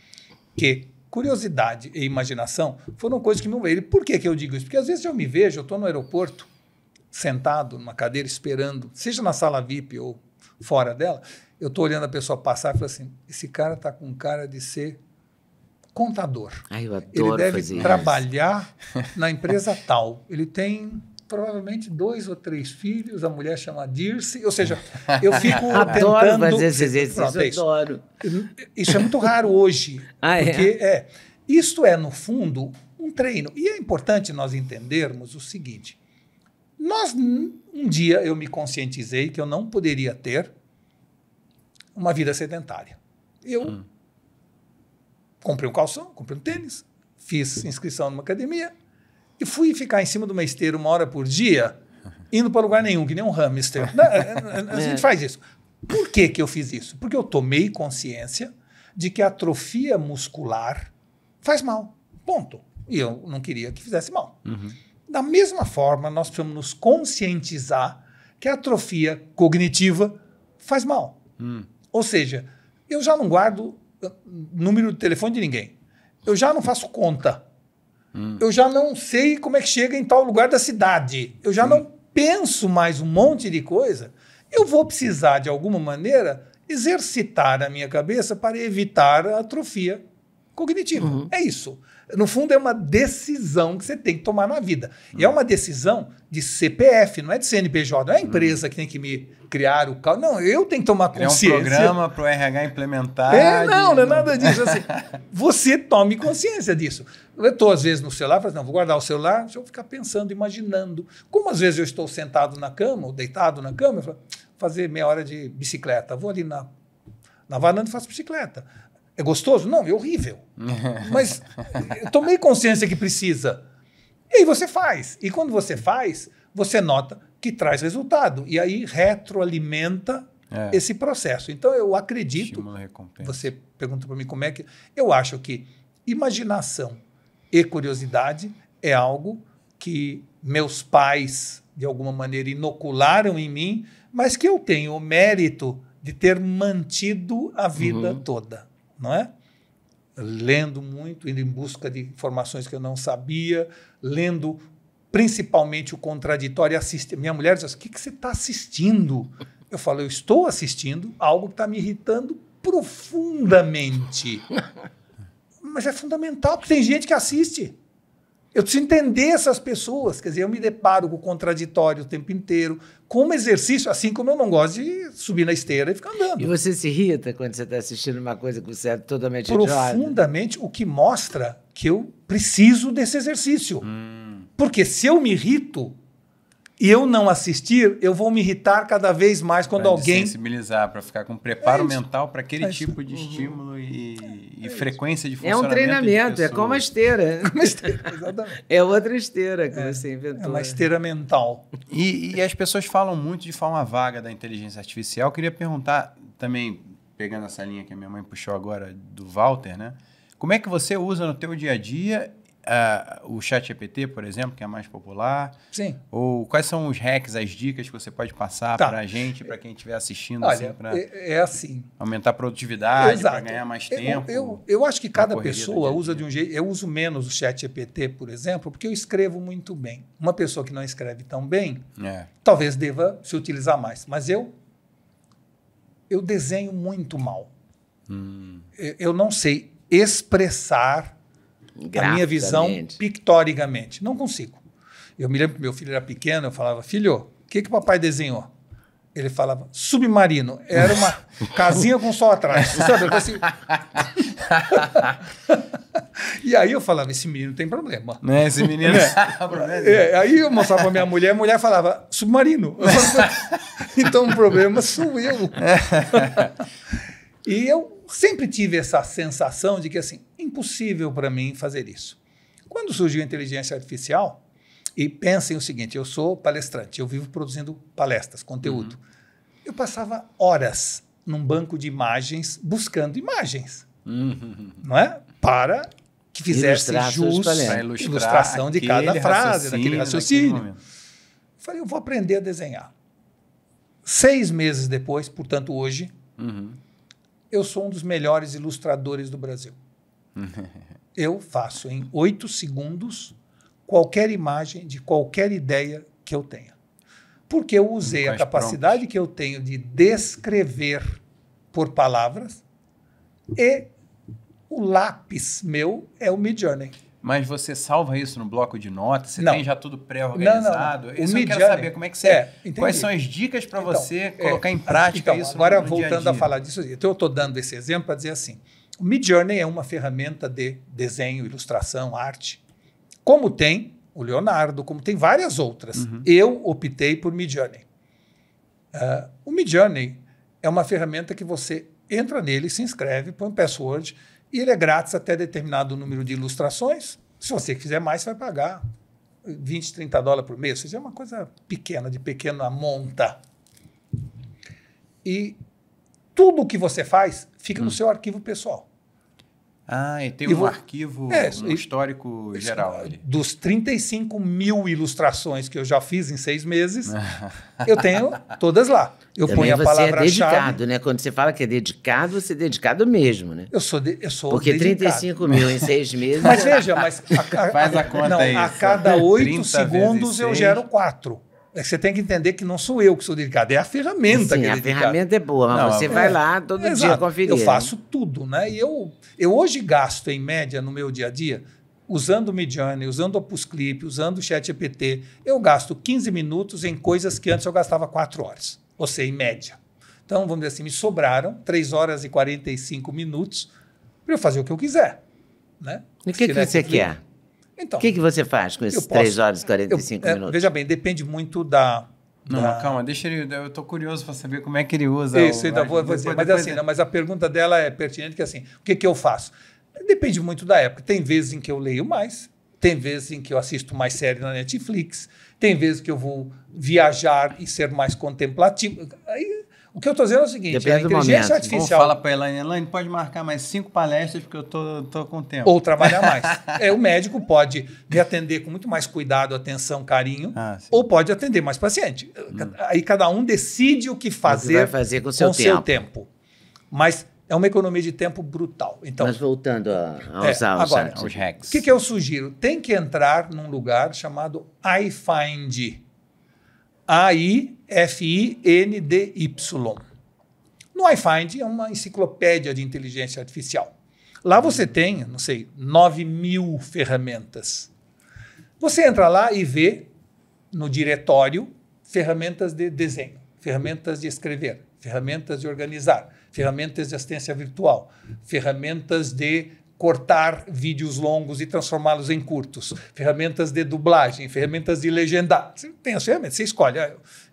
que curiosidade e imaginação foram coisas que me moveram. Por que eu digo isso? Porque às vezes eu me vejo, eu estou no aeroporto, sentado numa cadeira esperando, seja na sala VIP ou fora dela, eu estou olhando a pessoa passar e falo assim, esse cara está com cara de ser contador. Eu adoro ele deve fazer trabalhar na empresa tal. Ele tem provavelmente 2 ou 3 filhos, a mulher chama Dirce, ou seja, eu fico adoro tentando... fazer esse exercício, adoro. Isso é muito raro hoje, porque isto é, no fundo, um treino. E é importante nós entendermos o seguinte, um dia eu me conscientizei que eu não poderia ter uma vida sedentária. Eu comprei um calção, comprei um tênis, fiz inscrição numa academia e fui ficar em cima de uma esteira 1 hora por dia, indo para lugar nenhum, que nem um hamster. A gente faz isso. Por que eu fiz isso? Porque eu tomei consciência de que a atrofia muscular faz mal. Ponto. E eu não queria que fizesse mal. Da mesma forma, nós precisamos nos conscientizar que a atrofia cognitiva faz mal. Ou seja, eu já não guardo número de telefone de ninguém. Eu já não faço conta. Eu já não sei como é que chega em tal lugar da cidade. Eu já não penso mais um monte de coisa. Eu vou precisar, de alguma maneira, exercitar a minha cabeça para evitar a atrofia cognitiva. É isso. No fundo, é uma decisão que você tem que tomar na vida. E é uma decisão de CPF, não é de CNPJ. Não é a empresa que tem que me criar o carro. Não, eu tenho que tomar consciência. É um programa para o RH implementar. Não é nada disso. Assim, você tome consciência disso. Eu estou, às vezes, no celular, falo, não, vou guardar o celular, deixa eu ficar pensando, imaginando. Como, às vezes, eu estou sentado na cama, ou deitado na cama, eu falo, fazer meia hora de bicicleta. Vou ali na varanda e faço bicicleta. É gostoso? Não, é horrível. Mas eu tomei consciência que precisa. E aí você faz. E quando você faz, você nota que traz resultado. E aí retroalimenta esse processo. Então, eu acredito... Você pergunta para mim como é que... Eu acho que imaginação e curiosidade é algo que meus pais, de alguma maneira, inocularam em mim, mas que eu tenho o mérito de ter mantido a vida toda, não é? Lendo muito, indo em busca de informações que eu não sabia, lendo principalmente o contraditório, minha mulher diz assim, o que você está assistindo? Eu falo, eu estou assistindo algo que está me irritando profundamente. Mas é fundamental, porque tem gente que assiste. Eu preciso entender essas pessoas. Quer dizer, eu me deparo com o contraditório o tempo inteiro, como exercício, assim como eu não gosto de subir na esteira e ficar andando. E você se irrita quando você está assistindo uma coisa que você é totalmente idiota? Profundamente, o que mostra que eu preciso desse exercício. Porque se eu me irrito e eu não assistir, eu vou me irritar cada vez mais quando alguém... sensibilizar, para ficar com preparo mental para aquele tipo de estímulo e frequência de funcionamento. É um treinamento, é como a esteira. Como a esteira, exatamente. É outra esteira que você inventou. É uma esteira mental. E as pessoas falam muito de forma vaga da inteligência artificial. Eu queria perguntar também, pegando essa linha que a minha mãe puxou agora do Walter, né? Como é que você usa no teu dia a dia o ChatGPT, por exemplo, que é mais popular? Sim. Ou quais são os hacks, as dicas que você pode passar para a gente, para quem estiver assistindo? Olha, assim, para assim. aumentar a produtividade, para ganhar mais tempo? Eu acho que cada pessoa usa de um jeito. Eu uso menos o ChatGPT, por exemplo, porque eu escrevo muito bem. Uma pessoa que não escreve tão bem, talvez deva se utilizar mais. Mas eu desenho muito mal. Eu não sei expressar a minha visão pictoricamente. Não consigo. Eu me lembro que meu filho era pequeno, eu falava, filho, o que o papai desenhou? Ele falava, submarino. Era uma casinha com sol atrás. Sabe? Eu assim... E aí eu falava, esse menino tem problema. Né? Esse menino aí eu mostrava para minha mulher, a mulher falava, submarino. Então o problema sou eu. E eu sempre tive essa sensação de que, assim, impossível para mim fazer isso. Quando surgiu a inteligência artificial, e pensem o seguinte, eu sou palestrante, eu vivo produzindo palestras, conteúdo. Eu passava horas num banco de imagens, buscando imagens, não é? Para que fizesse jus à ilustração de cada frase, daquele raciocínio. Falei, eu vou aprender a desenhar. 6 meses depois, portanto, hoje, eu sou um dos melhores ilustradores do Brasil. Eu faço em 8 segundos qualquer imagem de qualquer ideia que eu tenha. Porque eu usei a capacidade que eu tenho de descrever por palavras e o lápis meu é o Midjourney. Mas você salva isso no bloco de notas? Você tem já tudo pré-organizado? Não. Isso eu quero saber. Como é que você... quais são as dicas para você colocar em prática isso agora, no dia a dia? Voltando a falar disso, então eu estou dando esse exemplo para dizer assim, o Midjourney é uma ferramenta de desenho, ilustração, arte. Como tem o Leonardo, como tem várias outras. Eu optei por Midjourney. O Midjourney é uma ferramenta que você entra nele, se inscreve, põe um password, e ele é grátis até determinado número de ilustrações. Se você quiser mais, você vai pagar $20, $30 por mês. Ou seja, é uma coisa pequena, de pequena monta. E tudo o que você faz fica no seu arquivo pessoal. E tem um arquivo, um histórico geral ali. Dos 35 mil ilustrações que eu já fiz em 6 meses, eu tenho todas lá. Eu ponho a palavra-chave. Você é dedicado, né? Quando você fala que é dedicado, você é dedicado mesmo, né? Eu sou porque dedicado. 35 mil em 6 meses... Mas veja, faz a conta aí. A cada 8 segundos eu gero 4. Você tem que entender que não sou eu que sou dedicado, é a ferramenta que é dedicada. A ferramenta é boa, mas você vai lá todo dia conferir. Eu faço tudo, né? E eu hoje gasto, em média, no meu dia a dia, usando o Midjourney, usando o Opus Clip, usando o ChatGPT, eu gasto 15 minutos em coisas que antes eu gastava 4 horas. Ou seja, em média. Então, vamos dizer assim, me sobraram 3 horas e 45 minutos para eu fazer o que eu quiser. Né? E o que você quer? Então, o que você faz com esses 3 horas e 45 minutos? Veja bem, depende muito da... Calma, deixa ele... Eu estou curioso para saber como é que ele usa... Isso, então vou dizer. Mas a pergunta dela é pertinente, que assim, o que eu faço? Depende muito da época. Tem vezes em que eu leio mais, tem vezes em que eu assisto mais série na Netflix, tem vezes que eu vou viajar e ser mais contemplativo. Aí O que eu estou dizendo é o seguinte, depende a inteligência artificial... Fala para a Elaine, pode marcar mais 5 palestras porque eu tô com tempo. Ou trabalhar mais. O médico pode me atender com muito mais cuidado, atenção, carinho, ou pode atender mais paciente. Aí cada um decide o que fazer, vai fazer com o seu tempo. Mas é uma economia de tempo brutal. Então, mas voltando aos hacks. O que eu sugiro? Tem que entrar num lugar chamado iFind. A-I-F-I-N-D-Y. No iFind é uma enciclopédia de inteligência artificial. Lá você tem, 9.000 ferramentas. Você entra lá e vê no diretório ferramentas de desenho, ferramentas de escrever, ferramentas de organizar, ferramentas de assistência virtual, ferramentas de cortar vídeos longos e transformá-los em curtos, ferramentas de dublagem, ferramentas de legendar. Você tem as ferramentas, você escolhe.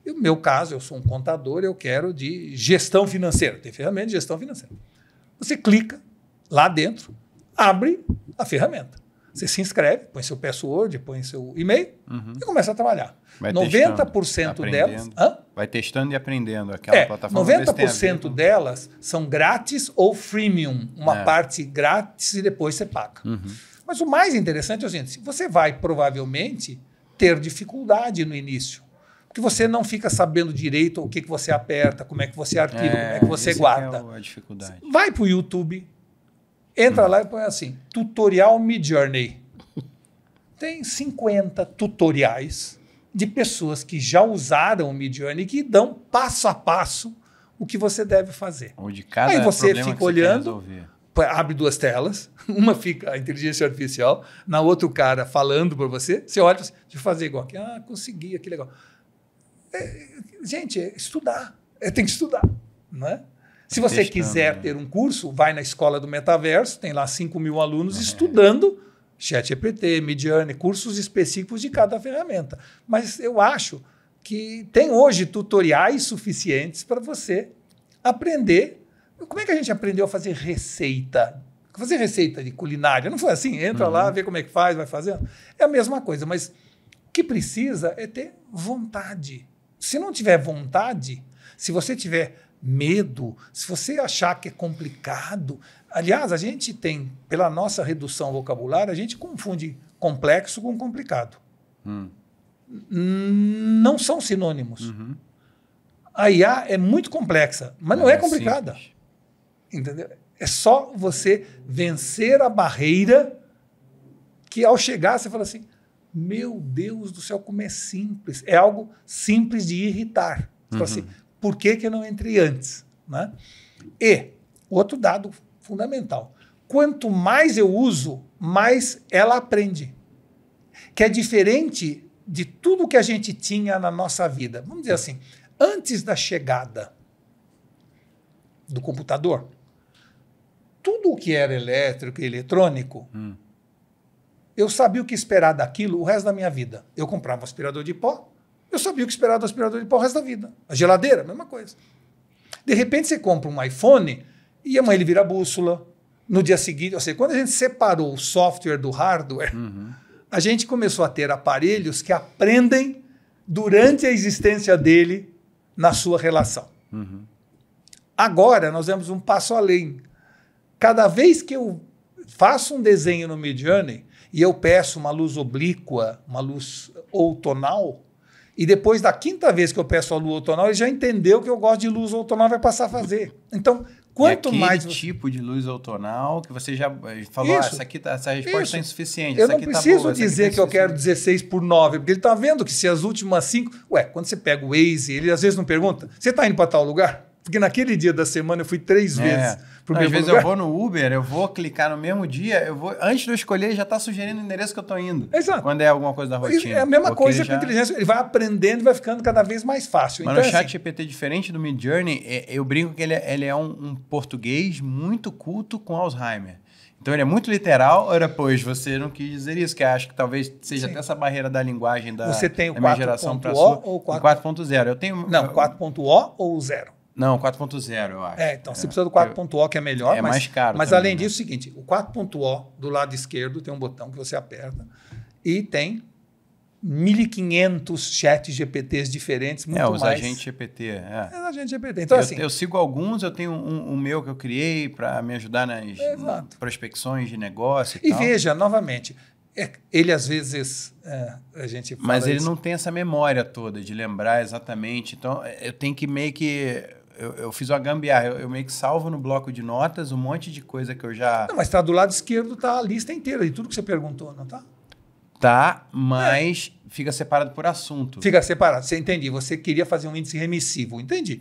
No meu caso, eu sou um contador, eu quero de gestão financeira. Tem ferramenta de gestão financeira. Você clica lá dentro, abre a ferramenta. Você se inscreve, põe seu password, põe seu e-mail e começa a trabalhar. 90% delas... Vai testando e aprendendo aquela plataforma. 90% delas são grátis ou freemium. Uma parte grátis e depois você paga. Mas o mais interessante é o seguinte, você vai provavelmente ter dificuldade no início. Porque você não fica sabendo direito o que você aperta, como é que você arquiva, como é que você guarda. É a dificuldade. Vai para o YouTube, entra lá e põe assim, tutorial Midjourney. Tem 50 tutoriais de pessoas que já usaram o Midjourney que dão passo a passo o que você deve fazer. Ou de cada aí você problema fica que olhando, você abre 2 telas, uma fica a inteligência artificial, na outra o cara falando para você, você olha e fala assim, deixa eu fazer igual aqui. Consegui, que legal. Gente, estudar. Tem que estudar, não é? Se você quiser ter um curso, vai na Escola do Metaverso, tem lá 5.000 alunos estudando ChatGPT, Midjourney, cursos específicos de cada ferramenta. Mas eu acho que tem hoje tutoriais suficientes para você aprender. Como é que a gente aprendeu a fazer receita? Fazer receita de culinária. Não foi assim? Entra lá, vê como é que faz, vai fazendo. É a mesma coisa, mas o que precisa é ter vontade. Se não tiver vontade, se você tiver medo, se você achar que é complicado... Aliás, a gente tem, pela nossa redução vocabulária, a gente confunde complexo com complicado. Não são sinônimos. A IA é muito complexa, mas não é complicada. Simples. Entendeu? É só você vencer a barreira que, ao chegar, você fala assim, meu Deus do céu, como é simples. É algo simples de irritar. Você fala assim, por que eu não entrei antes? Né? E, outro dado fundamental, quanto mais eu uso, mais ela aprende. Que é diferente de tudo que a gente tinha na nossa vida. Vamos dizer assim, antes da chegada do computador, tudo o que era elétrico e eletrônico, eu sabia o que esperar daquilo o resto da minha vida. Eu comprava um aspirador de pó, eu sabia o que esperar do aspirador de pó o resto da vida. A geladeira, mesma coisa. De repente você compra um iPhone e amanhã ele vira bússola. No dia seguinte, ou seja, quando a gente separou o software do hardware, a gente começou a ter aparelhos que aprendem durante a existência dele na sua relação. Agora nós demos um passo além. Cada vez que eu faço um desenho no Midjourney e eu peço uma luz oblíqua, uma luz outonal, e depois da 5ª vez que eu peço a luz outonal, ele já entendeu que eu gosto de luz outonal, vai passar a fazer. Então, quanto mais... tipo de luz outonal que você já falou, essa resposta está insuficiente. Eu não preciso dizer que eu quero 16:9, porque ele está vendo que se as últimas 5... Quando você pega o Waze, ele às vezes não pergunta, você está indo para tal lugar? Porque naquele dia da semana eu fui 3 vezes. Às vezes eu vou no Uber, eu vou clicar no mesmo dia, antes de eu escolher, já está sugerindo o endereço que eu estou indo. Exato. Quando é alguma coisa da rotina. É a mesma coisa com a inteligência. Ele vai aprendendo e vai ficando cada vez mais fácil. Mas então, o ChatGPT, diferente do Midjourney, eu brinco que ele é um português muito culto com Alzheimer. Então ele é muito literal, depois você não quis dizer isso, que acho que talvez seja até essa barreira da linguagem da minha geração para a sua. Ou 4.0. Eu tenho... Não, 4.0 ou 0? Não, 4.0, eu acho. Então você precisa do 4.0, que é melhor. É mais caro. Mas também, além disso, é o seguinte, o 4.0, do lado esquerdo, tem um botão que você aperta e tem 1.500 chat GPTs diferentes, muito os mais. agentes GPT. Os agentes GPT. Então, assim, eu sigo alguns, eu tenho um meu que eu criei para me ajudar nas prospecções de negócio e tal. Veja, novamente, ele às vezes, a gente fala Mas ele não tem essa memória toda de lembrar exatamente. Então, eu tenho que meio que... Eu fiz uma gambiarra, eu meio que salvo no bloco de notas um monte de coisa que eu já... Não, mas está do lado esquerdo, está a lista inteira de tudo que você perguntou, não está? Tá, mas fica separado por assunto. Fica separado. Você entendi. Você queria fazer um índice remissivo. Entendi.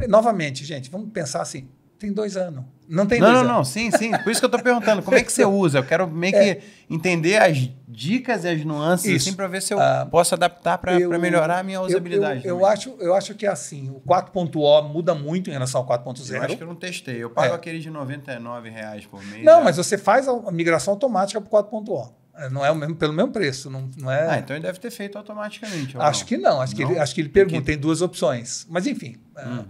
Novamente, gente, vamos pensar assim. Tem 2 anos. Não tem 2 anos. Não. Sim. Por isso que eu estou perguntando. Como é que você usa? Eu quero meio que entender as dicas e as nuances assim, para ver se eu posso adaptar para melhorar a minha usabilidade. Eu acho que é assim. O 4.0 muda muito em relação ao 4.0. Eu acho que eu não testei. Eu pago aquele de R$99 por mês. Não, mas você faz a migração automática para o 4.0. Não é pelo mesmo preço. Não é... então ele deve ter feito automaticamente. Acho que não. Acho que ele pergunta. Tem 2 opções. Mas, enfim.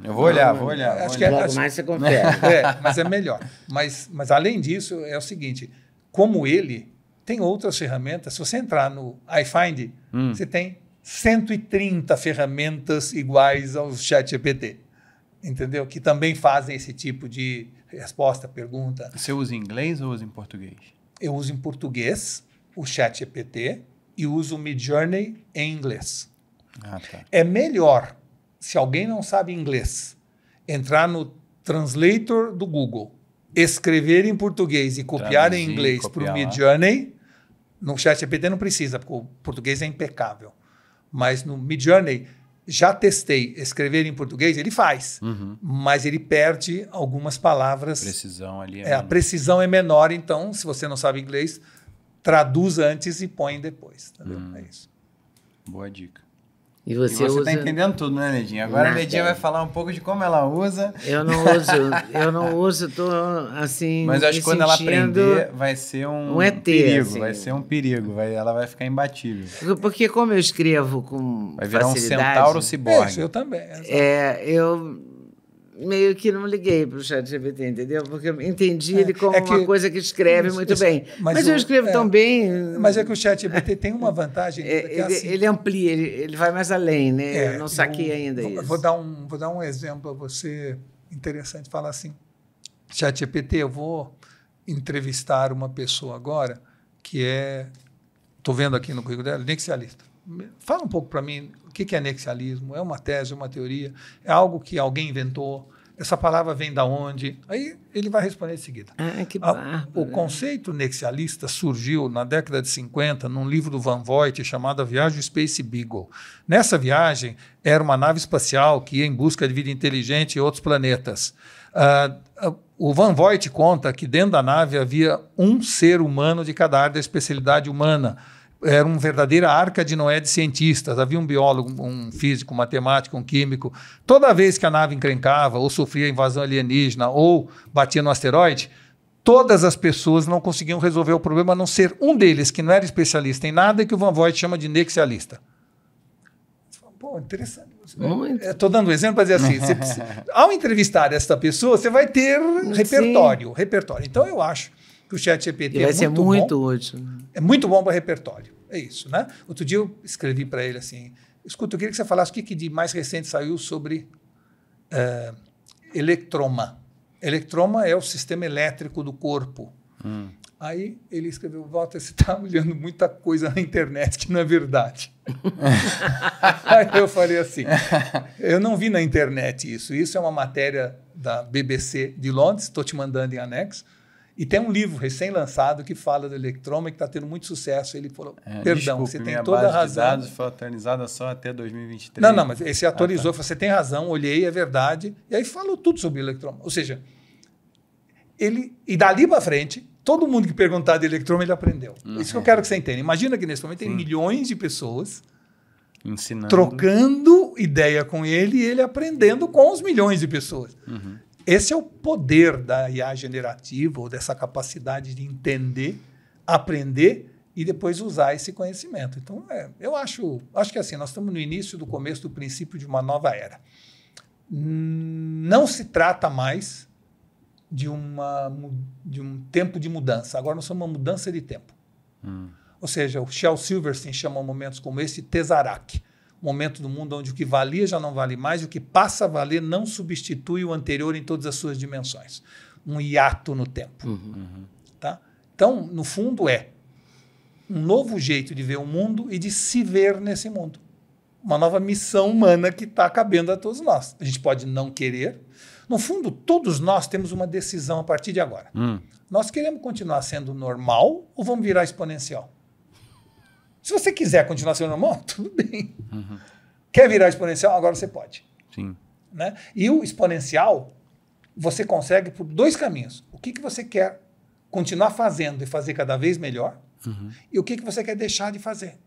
Eu vou olhar. Logo mais você confere. Mas é melhor. Mas, além disso, é o seguinte. Como ele, tem outras ferramentas. Se você entrar no iFind, você tem 130 ferramentas iguais ao ChatGPT. Entendeu? Que também fazem esse tipo de resposta, pergunta. Você usa em inglês ou usa em português? Eu uso em português o ChatGPT e uso o Midjourney em inglês. Tá. É melhor, se alguém não sabe inglês, entrar no Translator do Google, escrever em português e copiar em inglês para o Midjourney. No ChatGPT não precisa, porque o português é impecável. Mas no Midjourney, já testei escrever em português, ele faz, mas ele perde algumas palavras. A precisão ali a precisão é menor, então, se você não sabe inglês, traduz antes e põe depois. É isso. Boa dica. E você está entendendo tudo, né, Nedinha? Agora a Nedinha vai falar um pouco de como ela usa. Eu não uso, tô assim. Mas eu acho que quando ela aprender, vai ser um ET, perigo. assim. Vai ser um perigo. Ela vai ficar imbatível. Porque como eu escrevo com vai virar facilidade, um centauro ciborgue. Eu também. Eu meio que não liguei para o ChatGPT, entendeu? Porque eu entendi ele como uma coisa que escreve muito bem. Mas eu escrevo tão bem... Mas é que o ChatGPT tem uma vantagem... Ele amplia, ele vai mais além, né? Eu não saquei ainda isso. Vou dar um exemplo a você interessante. Falar assim, ChatGPT, eu vou entrevistar uma pessoa agora que é... Estou vendo aqui no currículo dela, nexialista. Fala um pouco para mim o que é nexialismo. É uma tese, uma teoria? É algo que alguém inventou? Essa palavra vem da onde? Aí ele vai responder em seguida. Que bárbaro. O conceito nexialista surgiu na década de 50 num livro do Van Vogt chamado A Viagem do Space Beagle. Nessa viagem, era uma nave espacial que ia em busca de vida inteligente em outros planetas. O Van Vogt conta que dentro da nave havia um ser humano de cada área da especialidade humana. Era uma verdadeira arca de Noé de cientistas. Havia um biólogo, um físico, um matemático, um químico. Toda vez que a nave encrencava, ou sofria invasão alienígena, ou batia no asteroide, todas as pessoas não conseguiam resolver o problema, a não ser um deles, que não era especialista em nada, e que o Van Vogt chama de nexialista. Pô, interessante. Estou dando um exemplo para dizer assim, ao entrevistar esta pessoa, você vai ter repertório. Então, eu acho que o ChatGPT vai ser muito útil. É muito bom para repertório. É isso, né? Outro dia eu escrevi para ele assim, escuta, eu queria que você falasse o que de mais recente saiu sobre electroma. Electroma é o sistema elétrico do corpo. Aí ele escreveu, Walter, você está olhando muita coisa na internet que não é verdade. Aí eu falei assim, eu não vi na internet isso. Isso é uma matéria da BBC de Londres, estou te mandando em anexo. E tem um livro recém-lançado que fala do electroma e que está tendo muito sucesso. Ele falou, perdão, você tem toda a razão. Minha base de dados foi atualizada só até 2023. Não, mas esse atualizou. Você tem razão, olhei, é verdade. E aí falou tudo sobre o electroma. Ou seja, e dali para frente, todo mundo que perguntar de electroma, ele aprendeu. Isso que eu quero que você entenda. Imagina que nesse momento tem milhões de pessoas ensinando, trocando ideia com ele e ele aprendendo com os milhões de pessoas. Esse é o poder da IA generativa, ou dessa capacidade de entender, aprender e depois usar esse conhecimento. Então, eu acho que assim, nós estamos no início do começo do princípio de uma nova era. Não se trata mais de um tempo de mudança. Agora nós somos uma mudança de tempo. Ou seja, o Shel Silverstein chama momentos como esse Tesseract. Momento do mundo onde o que valia já não vale mais, e o que passa a valer não substitui o anterior em todas as suas dimensões. Um hiato no tempo. Tá? Então, no fundo, é um novo jeito de ver o mundo e de se ver nesse mundo. Uma nova missão humana que está cabendo a todos nós. A gente pode não querer. No fundo, todos nós temos uma decisão a partir de agora. Nós queremos continuar sendo normal ou vamos virar exponencial? Se você quiser continuar sendo normal, tudo bem. Quer virar exponencial? Agora você pode. Sim. Né? E o exponencial, você consegue por 2 caminhos. O que você quer continuar fazendo e fazer cada vez melhor, e o que você quer deixar de fazer.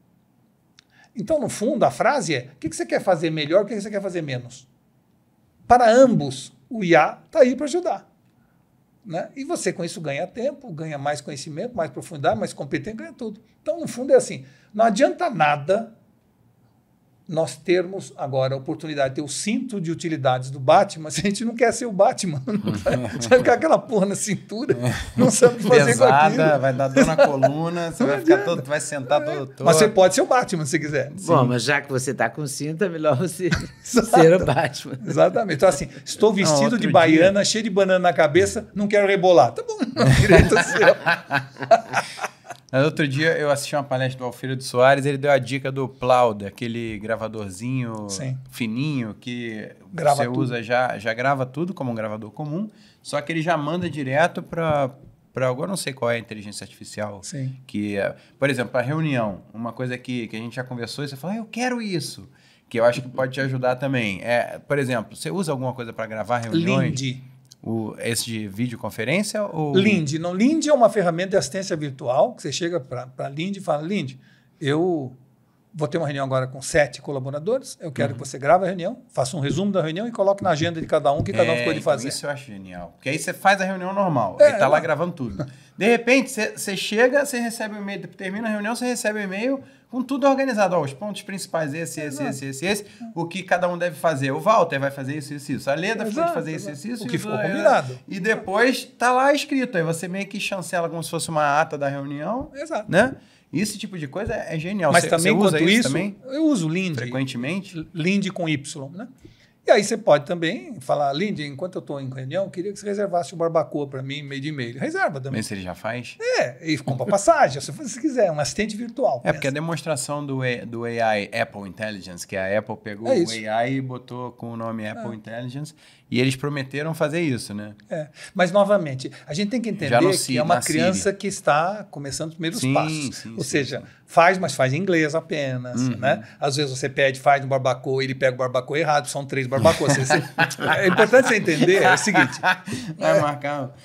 Então, no fundo, a frase é: o que você quer fazer melhor, o que você quer fazer menos? Para ambos, o IA está aí para ajudar. Né? E você, com isso, ganha tempo, ganha mais conhecimento, mais profundidade, mais competência, ganha tudo. Então, no fundo, é assim: não adianta nada nós termos agora a oportunidade de ter o cinto de utilidades do Batman se a gente não quer ser o Batman. Você vai ficar aquela porra na cintura, não sabe o que fazer com aquilo. Vai dar dor na coluna, você vai ficar todo, vai sentar todo. Mas você pode ser o Batman se quiser. Bom, mas já que você está com cinto, é melhor você ser o Batman. Exatamente. Então, assim, estou vestido de baiana, cheio de banana na cabeça, não quero rebolar. Tá bom, direito seu. Outro dia eu assisti uma palestra do Alfredo Soares, ele deu a dica do Plaude, aquele gravadorzinho fininho que você usa, já grava tudo como um gravador comum, só que ele já manda direto para agora não sei qual é a inteligência artificial. Sim. Que, por exemplo, para reunião, uma coisa que a gente já conversou, e você fala, eu quero isso, que eu acho que pode te ajudar também. Por exemplo, você usa alguma coisa para gravar reuniões? Lind. Esse de videoconferência? Ou... Lind. Não, Lind é uma ferramenta de assistência virtual, que você chega para Lind e fala: Lind, eu vou ter uma reunião agora com 7 colaboradores, eu quero que você grave a reunião, faça um resumo da reunião e coloque na agenda de cada um o que cada um ficou de fazer. Isso eu acho genial. Porque aí você faz a reunião normal, ele está lá gravando tudo. De repente, você chega, você recebe o e-mail, termina a reunião, você recebe o e-mail com tudo organizado. Ó, os pontos principais, esse. O que cada um deve fazer. O Walter vai fazer isso. A Leda pode fazer isso. O que ficou combinado. E depois tá lá escrito. Aí você meio que chancela como se fosse uma ata da reunião. Exato. Né? Esse tipo de coisa é genial. Mas também, você usa quanto isso, também? Eu uso o Lind. Frequentemente? Lind com Y, né? E aí você pode também falar: Lind, enquanto eu estou em reunião, eu queria que você reservasse um barbacoa para mim, meio de e-mail. Reserva também. Mas ele já faz? E compra passagem, se quiser, um assistente virtual. Porque a demonstração do AI Apple Intelligence, que a Apple pegou o AI e botou com o nome Apple Intelligence, e eles prometeram fazer isso, né? Mas, novamente, a gente tem que entender que é uma criança que está começando os primeiros passos. Ou seja, mas faz em inglês apenas. Né? Às vezes você faz no barbacoa, ele pega o barbacoa errado, são 3 barbacoas. É importante você entender, é o seguinte. Vai marcar.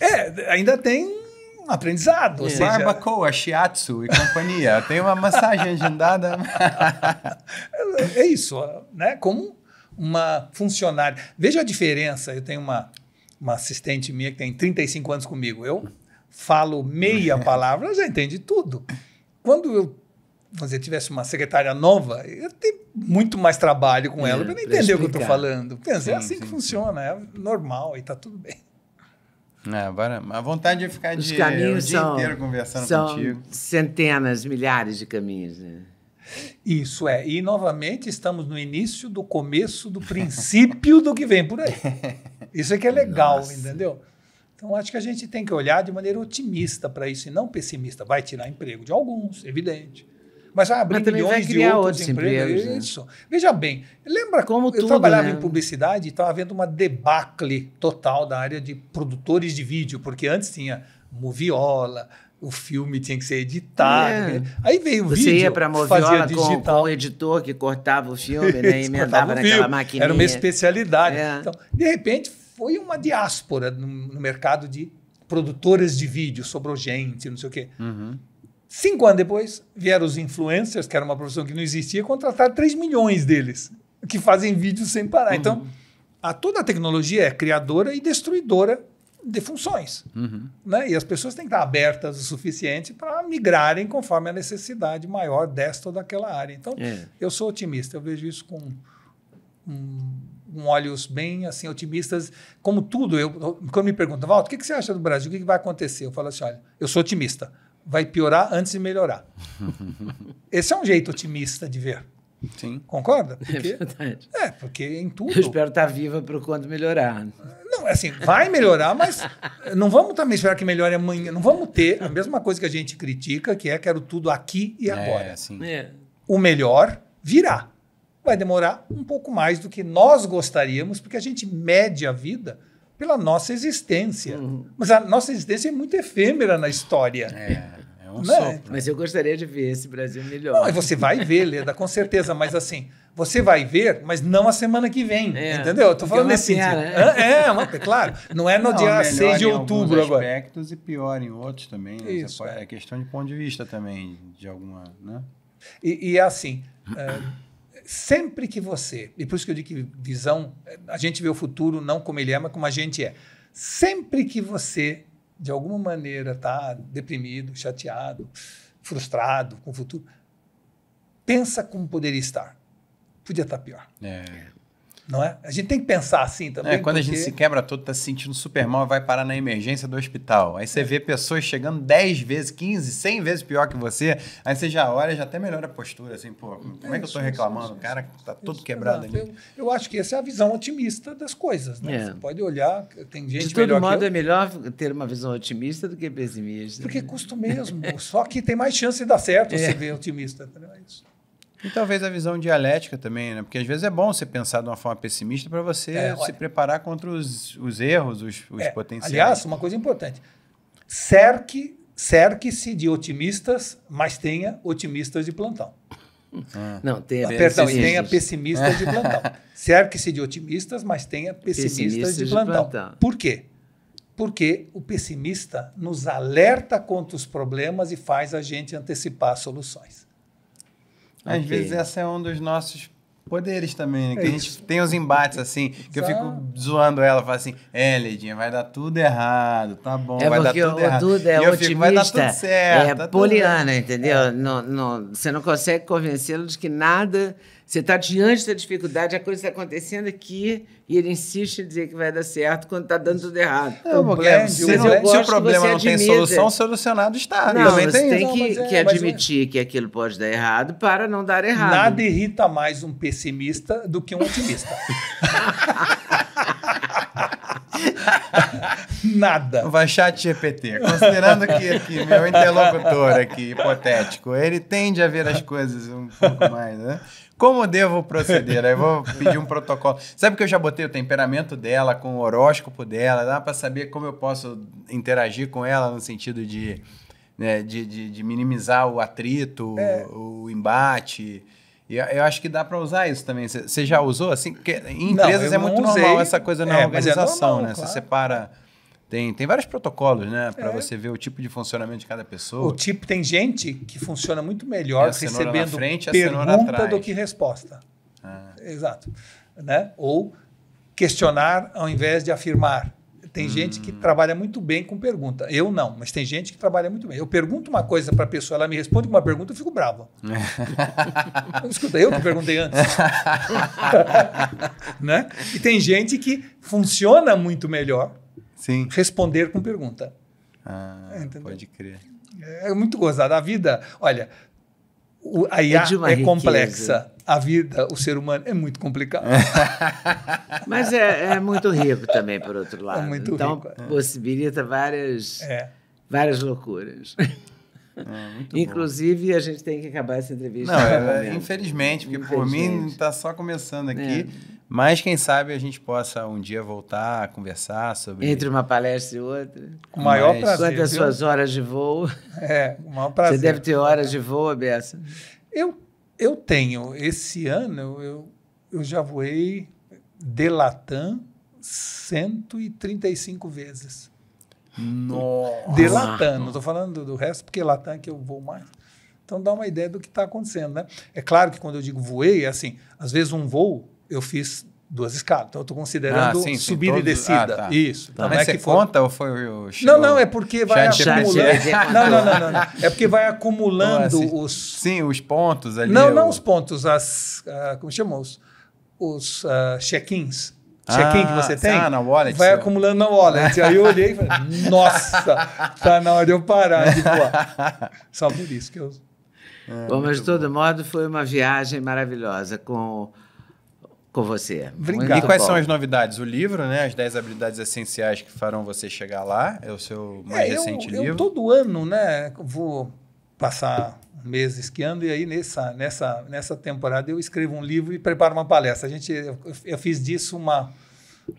Ainda tem um aprendizado. Ou seja, barbacoa, shiatsu e companhia. Tem uma massagem agendada. É isso, né? Como uma funcionária. Veja a diferença. Eu tenho uma assistente minha que tem 35 anos comigo. Eu falo meia palavra, ela já entende tudo. Quando eu tivesse uma secretária nova, eu ia ter muito mais trabalho com ela para entender o que eu estou falando. Pensa, é assim que funciona, é normal e está tudo bem. Agora, a vontade de ficar o dia inteiro conversando contigo. São centenas, milhares de caminhos, né? Isso é. E, novamente, estamos no início do começo, do princípio do que vem por aí. Isso é que é legal, entendeu? Então, acho que a gente tem que olhar de maneira otimista para isso e não pessimista. Vai tirar emprego de alguns, evidente. Mas vai abrir milhões de outros empregos. Isso. Veja bem, lembra como eu trabalhava em publicidade e estava havendo uma debacle total da área de produtores de vídeo, porque antes tinha Moviola, o filme tinha que ser editado. Aí veio o vídeo. Você ia para a Moviola com o editor que cortava o filme, né, e emendava naquela maquininha. Era uma especialidade. Então, de repente, foi uma diáspora no mercado de produtoras de vídeo, sobrou gente, não sei o quê. 5 anos depois, vieram os influencers, que era uma profissão que não existia, contrataram 3 milhões deles, que fazem vídeos sem parar. Então, toda a tecnologia é criadora e destruidora de funções. Né? E as pessoas têm que estar abertas o suficiente para migrarem conforme a necessidade maior desta ou daquela área. Então, eu sou otimista. Eu vejo isso com olhos bem assim, otimistas. Como tudo, quando me perguntam, Walter, o que você acha do Brasil? O que vai acontecer? Eu falo assim, olha, eu sou otimista. vai piorar antes de melhorar. Esse é um jeito otimista de ver. Sim. Concorda? É verdade. Porque em tudo... Eu espero estar viva para quando melhorar. Não, assim, vai melhorar, mas não vamos também esperar que melhore amanhã. Não vamos ter a mesma coisa que a gente critica, que é quero tudo aqui e agora. Sim. O melhor virá. Vai demorar um pouco mais do que nós gostaríamos, porque a gente mede a vida pela nossa existência. Mas a nossa existência é muito efêmera na história. É um sopro. Mas eu gostaria de ver esse Brasil melhor. Não, você vai ver, Leda, com certeza. Mas assim, você vai ver, mas não a semana que vem. Entendeu? Eu tô falando nesse sentido. É claro. Não é no dia 6 de outubro agora. Aspectos e pior em outros também. Né? Isso, é questão de ponto de vista também, de alguma... Né? E é assim... sempre que você... E por isso que eu digo que visão... A gente vê o futuro não como ele é, mas como a gente é. Sempre que você, de alguma maneira, está deprimido, chateado, frustrado com o futuro, pensa como poderia estar. Podia estar pior. Não é? A gente tem que pensar assim também. Quando a gente se quebra todo, está se sentindo super mal, vai parar na emergência do hospital. Aí você vê pessoas chegando 10 vezes, 15, 100 vezes pior que você. Aí você já olha, já até melhora a postura. Assim, pô, como é que eu estou reclamando? O cara está todo quebrado ali. Eu acho que essa é a visão otimista das coisas. Né? Você pode olhar, tem gente de todo modo, é melhor ter uma visão otimista do que pessimista. Porque custa mesmo. Só que tem mais chance de dar certo você ver otimista. É isso. E talvez a visão dialética também, né? Porque às vezes é bom você pensar de uma forma pessimista para você se preparar contra os erros, os potenciais. Aliás, uma coisa importante. Cerque-se de otimistas, mas tenha otimistas de plantão. Não, tenha pessimistas de plantão. Cerque-se de otimistas, mas tenha pessimistas de plantão. Por quê? Porque o pessimista nos alerta contra os problemas e faz a gente antecipar soluções. Às vezes esse é um dos nossos poderes também, né? Que a gente tem os embates assim, que eu fico zoando ela, falo assim, Lidinha, vai dar tudo errado, tá bom, vai dar tudo errado. Tudo é otimista, vai dar tudo certo. É poliana, entendeu? Você não consegue convencê-lo de que nada... Você está diante da dificuldade, a coisa está acontecendo aqui e ele insiste em dizer que vai dar certo quando está dando tudo errado. Se o problema não tem solução, solucionado está. Não, você tem que admitir que aquilo pode dar errado para não dar errado. Nada irrita mais um pessimista do que um otimista. Nada. Vai chat GPT. Considerando que meu interlocutor aqui, hipotético, ele tende a ver as coisas um pouco mais, né? Como devo proceder? Aí vou pedir um protocolo. Sabe que eu já botei o temperamento dela com o horóscopo dela, dá para saber como eu posso interagir com ela no sentido de minimizar o atrito, o embate. E eu acho que dá para usar isso também. Você já usou assim? Porque em empresas é muito normal essa coisa na organização, né? Você separa... Tem vários protocolos, né? Para você ver o tipo de funcionamento de cada pessoa. Tem gente que funciona muito melhor recebendo frente, pergunta do que resposta. Exato. Né? Ou questionar ao invés de afirmar. Tem gente que trabalha muito bem com pergunta. Eu não, mas tem gente que trabalha muito bem. Eu pergunto uma coisa para a pessoa, ela me responde com uma pergunta, eu fico bravo. Escuta, eu que perguntei antes. Né? E tem gente que funciona muito melhor responder com pergunta. Pode crer. É muito gozado. A vida, olha, a IA é complexa. A vida, o ser humano, é muito complicado. Mas é muito rico também, por outro lado. É muito então, rico. Possibilita várias loucuras. Inclusive, a gente tem que acabar essa entrevista. Não, infelizmente, porque por mim está só começando aqui. Mas quem sabe a gente possa um dia voltar a conversar sobre... Entre uma palestra e outra. Com o maior prazer. Quantas suas horas de voo? O maior prazer. Você deve ter horas de voo, Bessa? Eu tenho. Esse ano, eu já voei de Latam 135 vezes. Nossa! De Latam. Não estou falando do resto, porque Latam é que eu vou mais. Então, dá uma ideia do que está acontecendo, né? É claro que quando eu digo voei, é assim, às vezes um voo, eu fiz 2 escalas. Então, eu estou considerando subida e descida. Isso. Tá. Mas você conta ou foi o... Não, é porque vai acumulando... Não. É porque vai acumulando os... Sim, os pontos ali. Não os pontos, como chamam? Os check-ins. check-in que você tem, na wallet, vai acumulando na wallet. Aí eu olhei e falei, nossa, tá na hora de eu parar de voar. Só por isso que eu... Bom, mas de todo modo foi uma viagem maravilhosa com você. Obrigado. E quais são as novidades? O livro, né? As 10 habilidades essenciais que farão você chegar lá. É o seu mais recente livro. Eu todo ano, né, vou passar um mês esquiando e aí nessa temporada eu escrevo um livro e preparo uma palestra. Eu fiz disso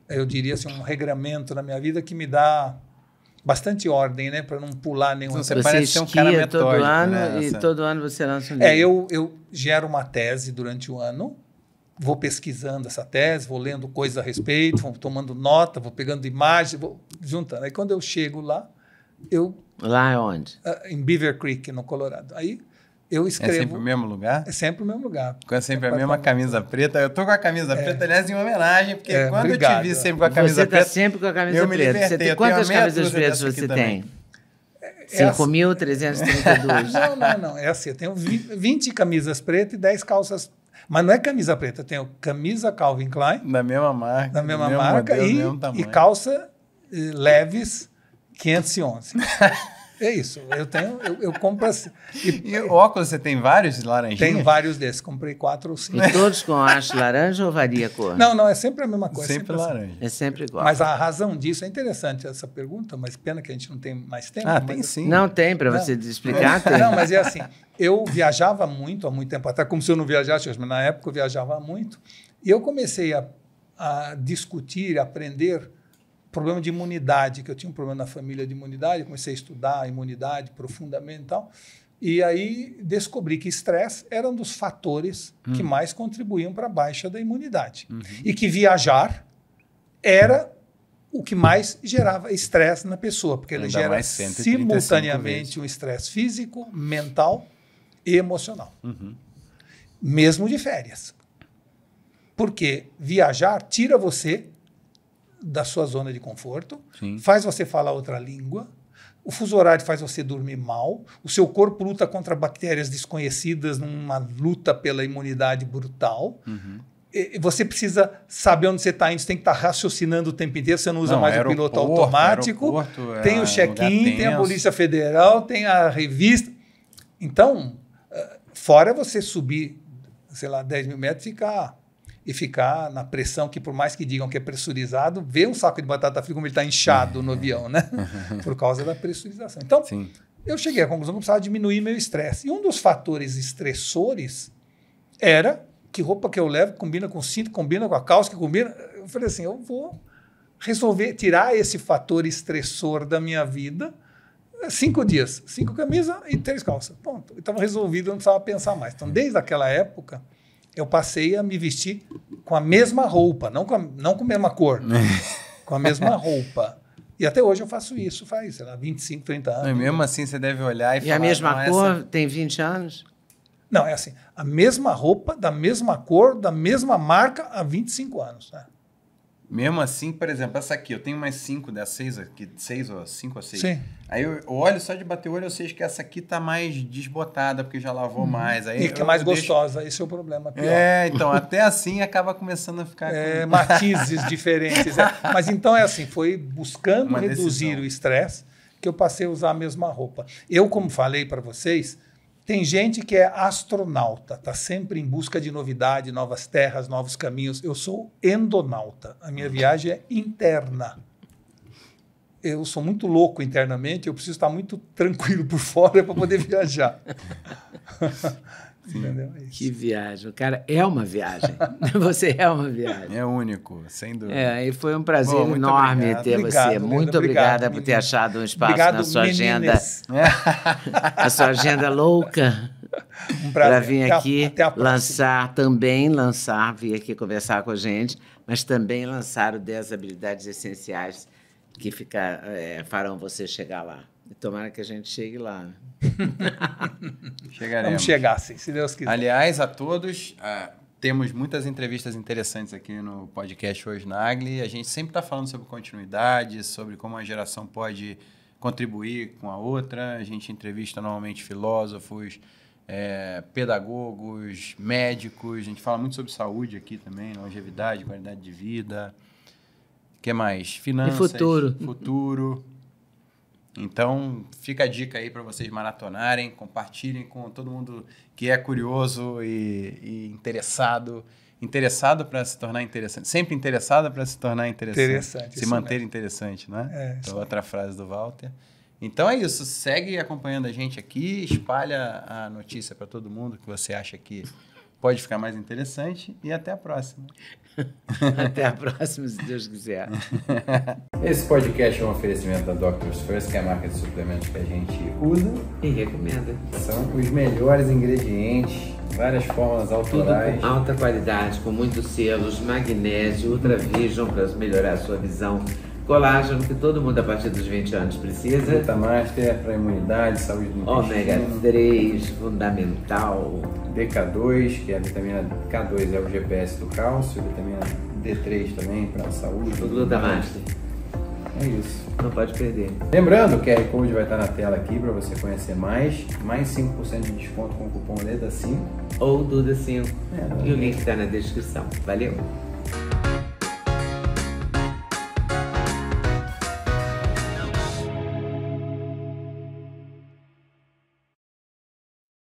eu diria assim, um regramento na minha vida que me dá bastante ordem, né, para não pular nenhum. Você parece ser um cara metódico, todo ano, né? E todo ano você lança um livro. Eu gero uma tese durante o ano, vou pesquisando essa tese, vou lendo coisas a respeito, vou tomando nota, vou pegando imagens, vou juntando. Aí quando eu chego lá, Lá é onde? Em Beaver Creek, no Colorado. Aí eu escrevo... É sempre o mesmo lugar? É sempre o mesmo lugar. Com sempre a mesma camisa preta. Eu tô com a camisa preta, aliás, em homenagem, porque quando eu te vi sempre com a camisa preta... Você tá sempre com a camisa preta. Você tem quantas camisas pretas você tem? 5.332. Não. É assim, eu tenho 20 camisas pretas e 10 calças. Mas não é camisa preta, eu tenho camisa Calvin Klein. Da mesma marca. Da mesma marca modelo, e calça Levi's 511. É isso. Eu compro assim. E óculos, você tem vários laranjinhas? Tenho vários desses. Comprei 4 ou 5. E todos com haste laranja ou varia a cor? Não, é sempre a mesma coisa. Sempre laranja. É sempre igual. Mas a razão disso é interessante essa pergunta, mas pena que a gente não tem mais tempo. Tem sim. Não tem para você explicar? Tem. Não, mas é assim, eu viajava muito há muito tempo atrás, como se eu não viajasse, mas na época eu viajava muito, e eu comecei a discutir, a aprender problema de imunidade, que eu tinha um problema na família de imunidade, comecei a estudar a imunidade profundamente e tal, e aí descobri que estresse era um dos fatores que mais contribuíam para a baixa da imunidade. E que viajar era o que mais gerava estresse na pessoa, porque ele gera simultaneamente um estresse físico, mental e emocional. Mesmo de férias. Porque viajar tira você da sua zona de conforto, faz você falar outra língua, o fuso horário faz você dormir mal, o seu corpo luta contra bactérias desconhecidas numa luta pela imunidade brutal. Você precisa saber onde você está indo, você tem que estar raciocinando o tempo inteiro, você não usa mais o piloto automático, tem o check-in, tem a Polícia Federal, tem a revista. Então, fora você subir, sei lá, 10 mil metros e ficar na pressão, que por mais que digam que é pressurizado, vê um saco de batata frita como ele está inchado no avião, né? Por causa da pressurização. Então, eu cheguei à conclusão que eu precisava diminuir meu estresse. E um dos fatores estressores era que roupa que eu levo combina com o cinto, combina com a calça, que combina... Eu falei assim, eu vou resolver, tirar esse fator estressor da minha vida, 5 dias, 5 camisas e 3 calças. Ponto. Estava resolvido, eu não precisava pensar mais. Então, desde aquela época, eu passei a me vestir com a mesma roupa, não com a mesma cor, com a mesma roupa. E até hoje eu faço isso, faz, sei lá, 25, 30 anos. E mesmo assim você deve olhar e falar... E a mesma cor tem 20 anos? Não, é assim, a mesma roupa, da mesma cor, da mesma marca há 25 anos. Né? Mesmo assim, por exemplo, essa aqui, eu tenho mais 5 dessas 6 aqui, 6 ou 5 ou 6. Sim. Aí eu olho, só de bater o olho, eu sei que essa aqui tá mais desbotada, porque já lavou mais. Aí e que é mais gostosa, esse é o problema pior. Então, até assim acaba começando a ficar... matizes diferentes. Mas então é assim, foi buscando reduzir o estresse que eu passei a usar a mesma roupa. Eu, como falei para vocês, tem gente que é astronauta, está sempre em busca de novidade, novas terras, novos caminhos. Eu sou endonauta, a minha viagem é interna. Eu sou muito louco internamente, eu preciso estar muito tranquilo por fora para poder viajar. Entendeu? É isso. Que viagem. O cara é uma viagem. Você é uma viagem. É único, sem dúvida. E foi um prazer enorme ter você. Muito obrigada por ter achado um espaço na sua agenda. A sua agenda louca. Um prazer. Para vir aqui vir aqui conversar com a gente, mas também lançar o 10 habilidades essenciais que farão você chegar lá. E tomara que a gente chegue lá. Chegaremos. Vamos chegar, sim, se Deus quiser. Aliás, a todos, temos muitas entrevistas interessantes aqui no podcast Hoje na Agli. A gente sempre está falando sobre continuidade, sobre como a geração pode contribuir com a outra. A gente entrevista normalmente filósofos, pedagogos, médicos. A gente fala muito sobre saúde aqui também, longevidade, qualidade de vida. que mais? Finanças. E futuro. Futuro. Então, fica a dica aí para vocês maratonarem, compartilhem com todo mundo que é curioso e interessado para se tornar interessante. Sempre interessado para se tornar interessante. Se manter interessante, né? Então, outra frase do Walter. Então é isso. Segue acompanhando a gente aqui, espalha a notícia para todo mundo que você acha que pode ficar mais interessante e até a próxima. Até a próxima, se Deus quiser. Esse podcast é um oferecimento da Doctors First, que é a marca de suplementos que a gente usa e recomenda. São os melhores ingredientes, várias fórmulas autorais. Tudo com alta qualidade, com muitos selos, magnésio, Ultra Vision para melhorar a sua visão, colágeno, que todo mundo a partir dos 20 anos precisa. Vitamaster para imunidade, saúde do intestino. Ômega 3, fundamental. DK2, que é a vitamina K2, é o GPS do cálcio. Vitamina D3 também para a saúde. O Glutamaster. É isso. Não pode perder. Lembrando, o QR Code vai estar na tela aqui para você conhecer mais. Mais 5% de desconto com o cupom LEDA5. Ou Duda5. E o link está na descrição. Valeu!